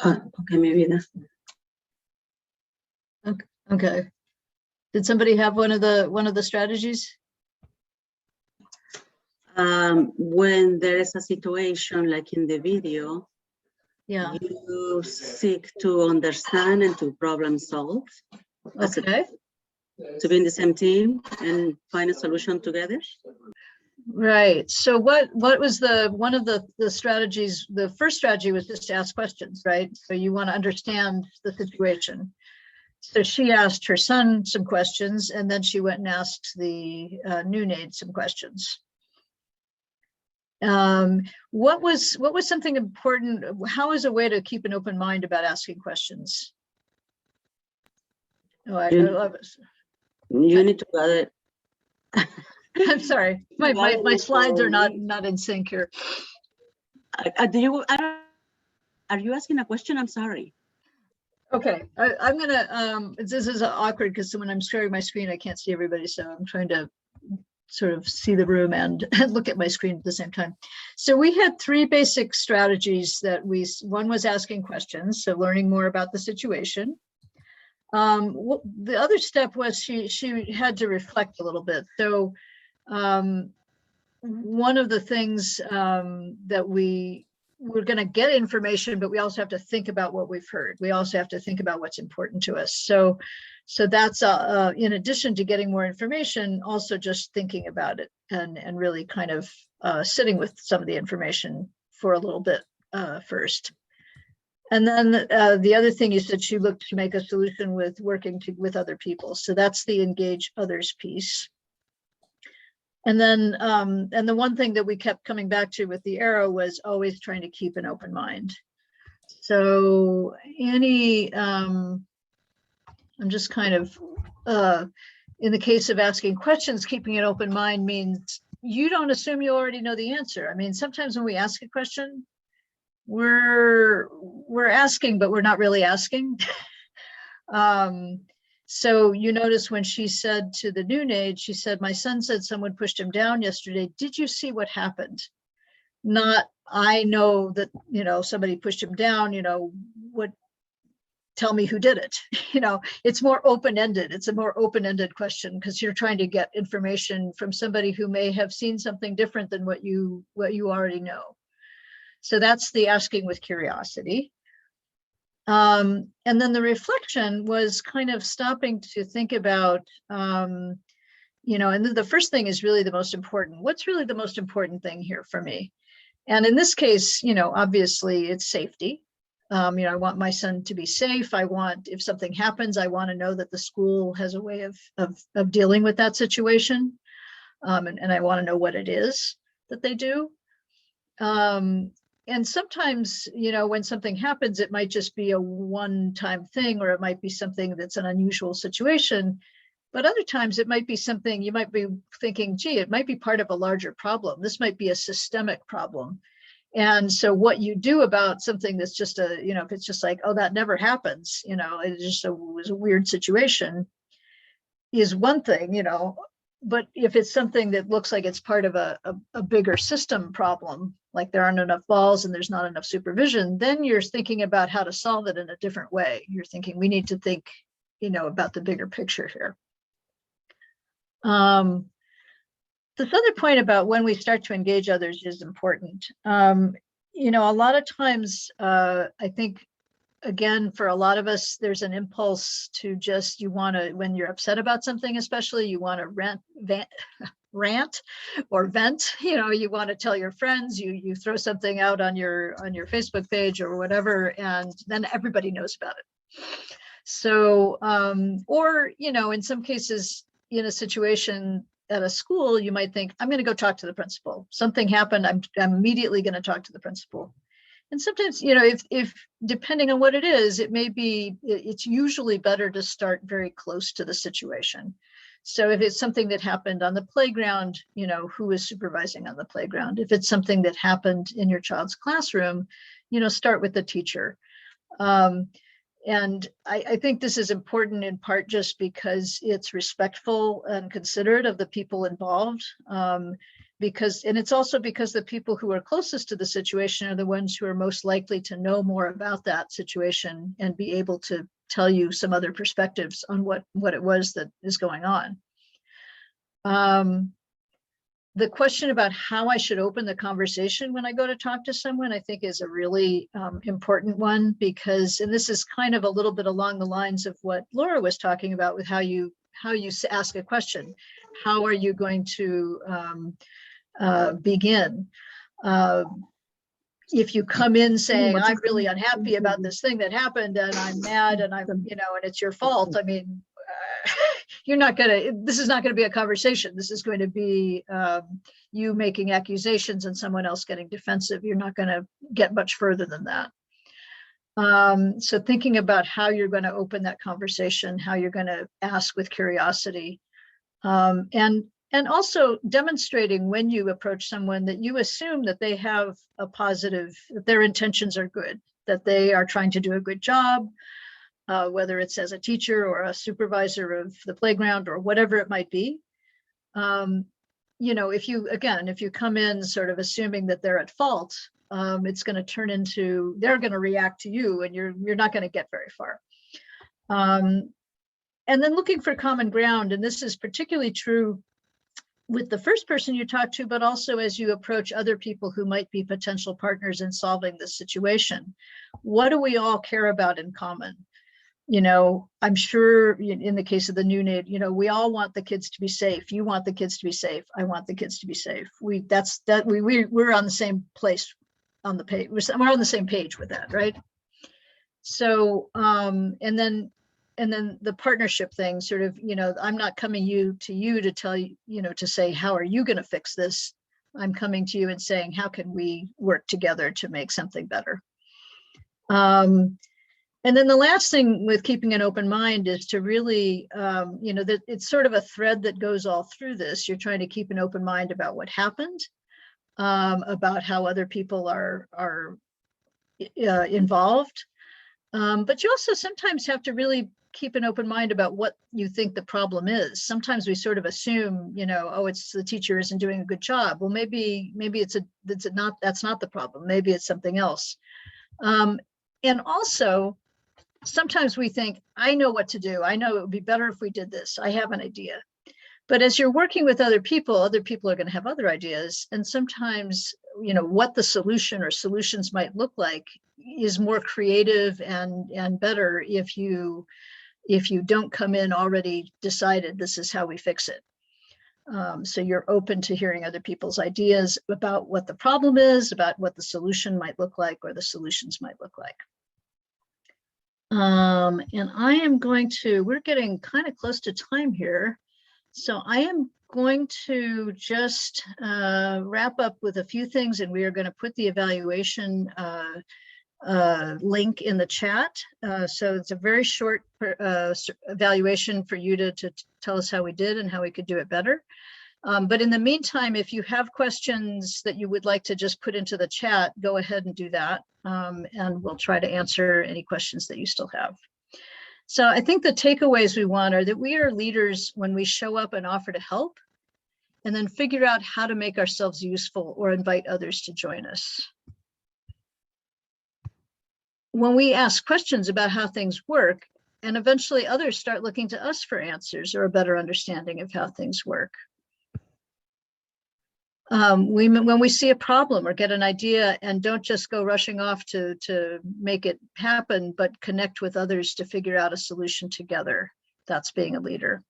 Okay, maybe that's. Okay. Did somebody have one of the strategies? When there is a situation like in the video, Yeah. you seek to understand and to problem solve. Okay. To be in the same team and find a solution together. Right. So what was one of the strategies? The first strategy was just to ask questions, right? So you want to understand the situation. So she asked her son some questions, and then she went and asked the new maid some questions. What was something important? How is a way to keep an open mind about asking questions? Oh, I love it. You need to gather. I'm sorry, my slides are not in sync here. Are you asking a question? I'm sorry. Okay, I'm gonna, this is awkward because when I'm sharing my screen, I can't see everybody. So I'm trying to sort of see the room and look at my screen at the same time. So we had three basic strategies that one was asking questions. So learning more about the situation. The other step was she had to reflect a little bit. So one of the things that we're going to get information, but we also have to think about what we've heard. We also have to think about what's important to us. So that's in addition to getting more information, also just thinking about it and really kind of sitting with some of the information for a little bit first. And then the other thing is that she looked to make a solution with working with other people. So that's the engage others piece. And then, and the one thing that we kept coming back to with the arrow was always trying to keep an open mind. So Annie, I'm just kind of, in the case of asking questions, keeping an open mind means you don't assume you already know the answer. I mean, sometimes when we ask a question, we're asking, but we're not really asking. So you notice when she said to the noon aide, she said, my son said someone pushed him down yesterday. Did you see what happened? Not, I know that, you know, somebody pushed him down, you know, what, tell me who did it. You know, it's more open-ended. It's a more open-ended question because you're trying to get information from somebody who may have seen something different than what you already know. So that's the asking with curiosity. And then the reflection was kind of stopping to think about, you know, and the first thing is really the most important. What's really the most important thing here for me? And in this case, you know, obviously it's safety. You know, I want my son to be safe. I want, if something happens, I want to know that the school has a way of dealing with that situation. And I want to know what it is that they do. And sometimes, you know, when something happens, it might just be a one-time thing, or it might be something that's an unusual situation. But other times it might be something you might be thinking, gee, it might be part of a larger problem. This might be a systemic problem. And so what you do about something that's just a, you know, if it's just like, oh, that never happens, you know, it was a weird situation is one thing, you know. But if it's something that looks like it's part of a bigger system problem, like there aren't enough balls and there's not enough supervision, then you're thinking about how to solve it in a different way. You're thinking we need to think, you know, about the bigger picture here. This other point about when we start to engage others is important. You know, a lot of times, I think, again, for a lot of us, there's an impulse to just, you want to, when you're upset about something, especially, you want to rant or vent, you know, you want to tell your friends, you throw something out on your Facebook page or whatever, and then everybody knows about it. So, or, you know, in some cases, in a situation at a school, you might think, I'm going to go talk to the principal. Something happened, I'm immediately going to talk to the principal. And sometimes, you know, if depending on what it is, it may be, it's usually better to start very close to the situation. So if it's something that happened on the playground, you know, who is supervising on the playground? If it's something that happened in your child's classroom, you know, start with the teacher. And I think this is important in part just because it's respectful and considerate of the people involved. And it's also because the people who are closest to the situation are the ones who are most likely to know more about that situation and be able to tell you some other perspectives on what it was that is going on. The question about how I should open the conversation when I go to talk to someone, I think is a really important one, because, and this is kind of a little bit along the lines of what Laura was talking about with how you ask a question. How are you going to begin? If you come in saying, I'm really unhappy about this thing that happened and I'm mad and I'm, you know, and it's your fault. I mean, you're not gonna, this is not gonna be a conversation. This is going to be you making accusations and someone else getting defensive. You're not gonna get much further than that. So thinking about how you're gonna open that conversation, how you're gonna ask with curiosity, and also demonstrating when you approach someone that you assume that they have a positive, that their intentions are good, that they are trying to do a good job, whether it's as a teacher or a supervisor of the playground or whatever it might be. You know, if you come in sort of assuming that they're at fault, it's going to turn into, they're going to react to you and you're not going to get very far. And then looking for common ground, and this is particularly true with the first person you talk to, but also as you approach other people who might be potential partners in solving this situation. What do we all care about in common? You know, I'm sure in the case of the new aide, you know, we all want the kids to be safe. You want the kids to be safe. I want the kids to be safe. We're on the same place on the page. We're on the same page with that, right? So, and then the partnership thing sort of, I'm not coming to you to tell you, to say, how are you going to fix this? I'm coming to you and saying, how can we work together to make something better? And then the last thing with keeping an open mind is to really, that it's sort of a thread that goes all through this. You're trying to keep an open mind about what happened, about how other people are involved. But you also sometimes have to really keep an open mind about what you think the problem is. Sometimes we sort of assume, oh, it's the teacher isn't doing a good job. Well, maybe that's not the problem. Maybe it's something else. And also, sometimes we think, I know what to do. I know it would be better if we did this. I have an idea. But as you're working with other people are going to have other ideas. And sometimes, what the solution or solutions might look like is more creative and better if you don't come in already decided this is how we fix it. So you're open to hearing other people's ideas about what the problem is, about what the solution might look like, or the solutions might look like. And I am we're getting kind of close to time here. So I am going to just wrap up with a few things, and we are going to put the evaluation link in the chat. So it's a very short evaluation for you to tell us how we did and how we could do it better. But in the meantime, if you have questions that you would like to just put into the chat, go ahead and do that. And we'll try to answer any questions that you still have. So I think the takeaways we want are that we are leaders when we show up and offer to help, and then figure out how to make ourselves useful or invite others to join us. When we ask questions about how things work, and eventually others start looking to us for answers or a better understanding of how things work. When we see a problem or get an idea and don't just go rushing off to make it happen, but connect with others to figure out a solution together, that's being a leader.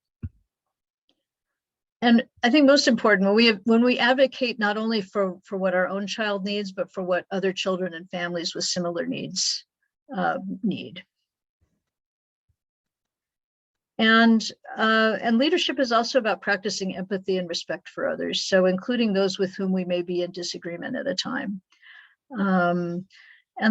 And I think most important, when we advocate not only for what our own child needs, but for what other children and families with similar needs need. And leadership is also about practicing empathy and respect for others. So including those with whom we may be in disagreement at a time. And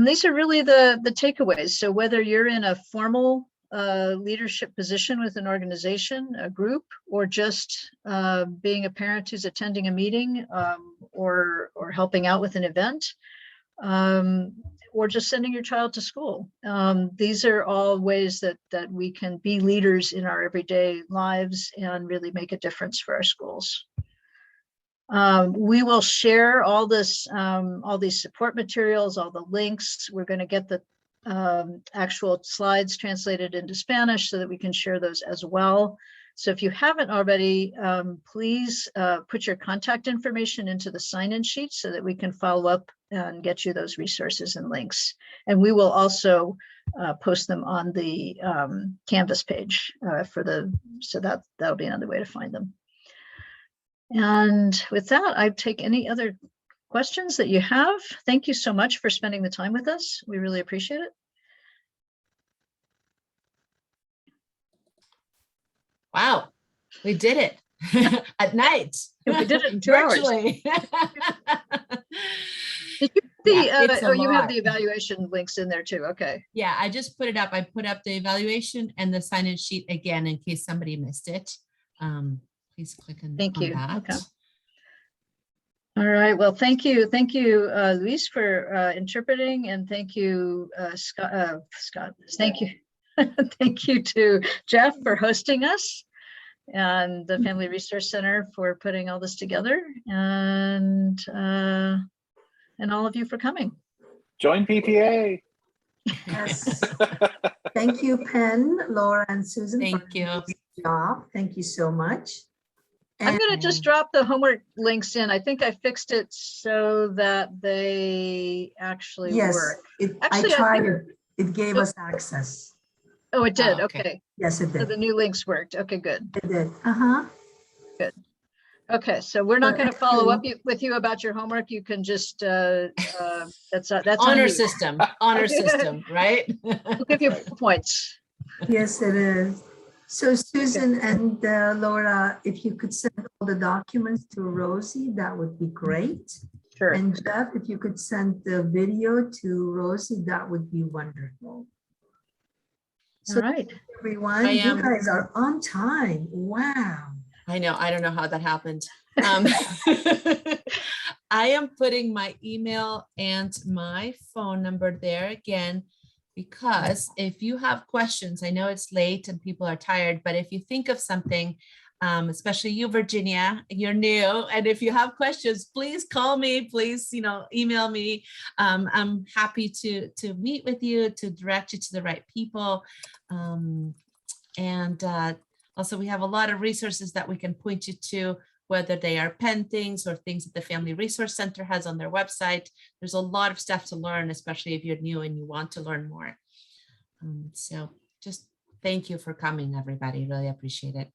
these are really the takeaways. So whether you're in a formal leadership position with an organization, a group, or just being a parent who's attending a meeting or helping out with an event, or just sending your child to school. These are all ways that we can be leaders in our everyday lives and really make a difference for our schools. We will share all these support materials, all the links. We're going to get the actual slides translated into Spanish so that we can share those as well. So if you haven't already, please put your contact information into the sign-in sheet so that we can follow up and get you those resources and links. And we will also post them on the Canvas page so that'll be another way to find them. And with that, I'd take any other questions that you have. Thank you so much for spending the time with us. We really appreciate it. Wow, we did it at night. We did it in 2 hours. Did you you have the evaluation links in there too? Okay. Yeah, I just put it up. I put up the evaluation and the sign-in sheet again in case somebody missed it. Please click on that. Okay. All right. Well, thank you, Luis, for interpreting, and thank you, Scott. Thank you. Thank you to Jeff for hosting us, and the Family Resource Center for putting all this together, and all of you for coming. Join PTA. Yes. Thank you, Penn, Laura, and Susan. Thank you. Job. Thank you so much. I'm going to just drop the homework links in. I think I fixed it so that they actually work. I tried it. It gave us access. Oh, it did. Okay. Yes, it did. So the new links worked. Okay, good. It did. Good. Okay, so we're not going to follow up with you about your homework. You can just, that's on Honor you. system, right? We'll give you points. Yes, it is. So Susan and Laura, if you could send all the documents to Rosie, that would be great. Sure. And Jeff, if you could send the video to Rosie, that would be wonderful. So All right. everyone, you guys are on time. Wow. I know. I don't know how that happened. I am putting my email and my phone number there again, because if you have questions, I know it's late and people are tired, but if you think of something, especially you, Virginia, you're new, and if you have questions, please call me, please, email me. I'm happy to meet with you, to direct you to the right people. Also, we have a lot of resources that we can point you to, whether they are pen things or things that the Family Resource Center has on their website. There's a lot of stuff to learn, especially if you're new and you want to learn more. So just thank you for coming, everybody. Really appreciate it.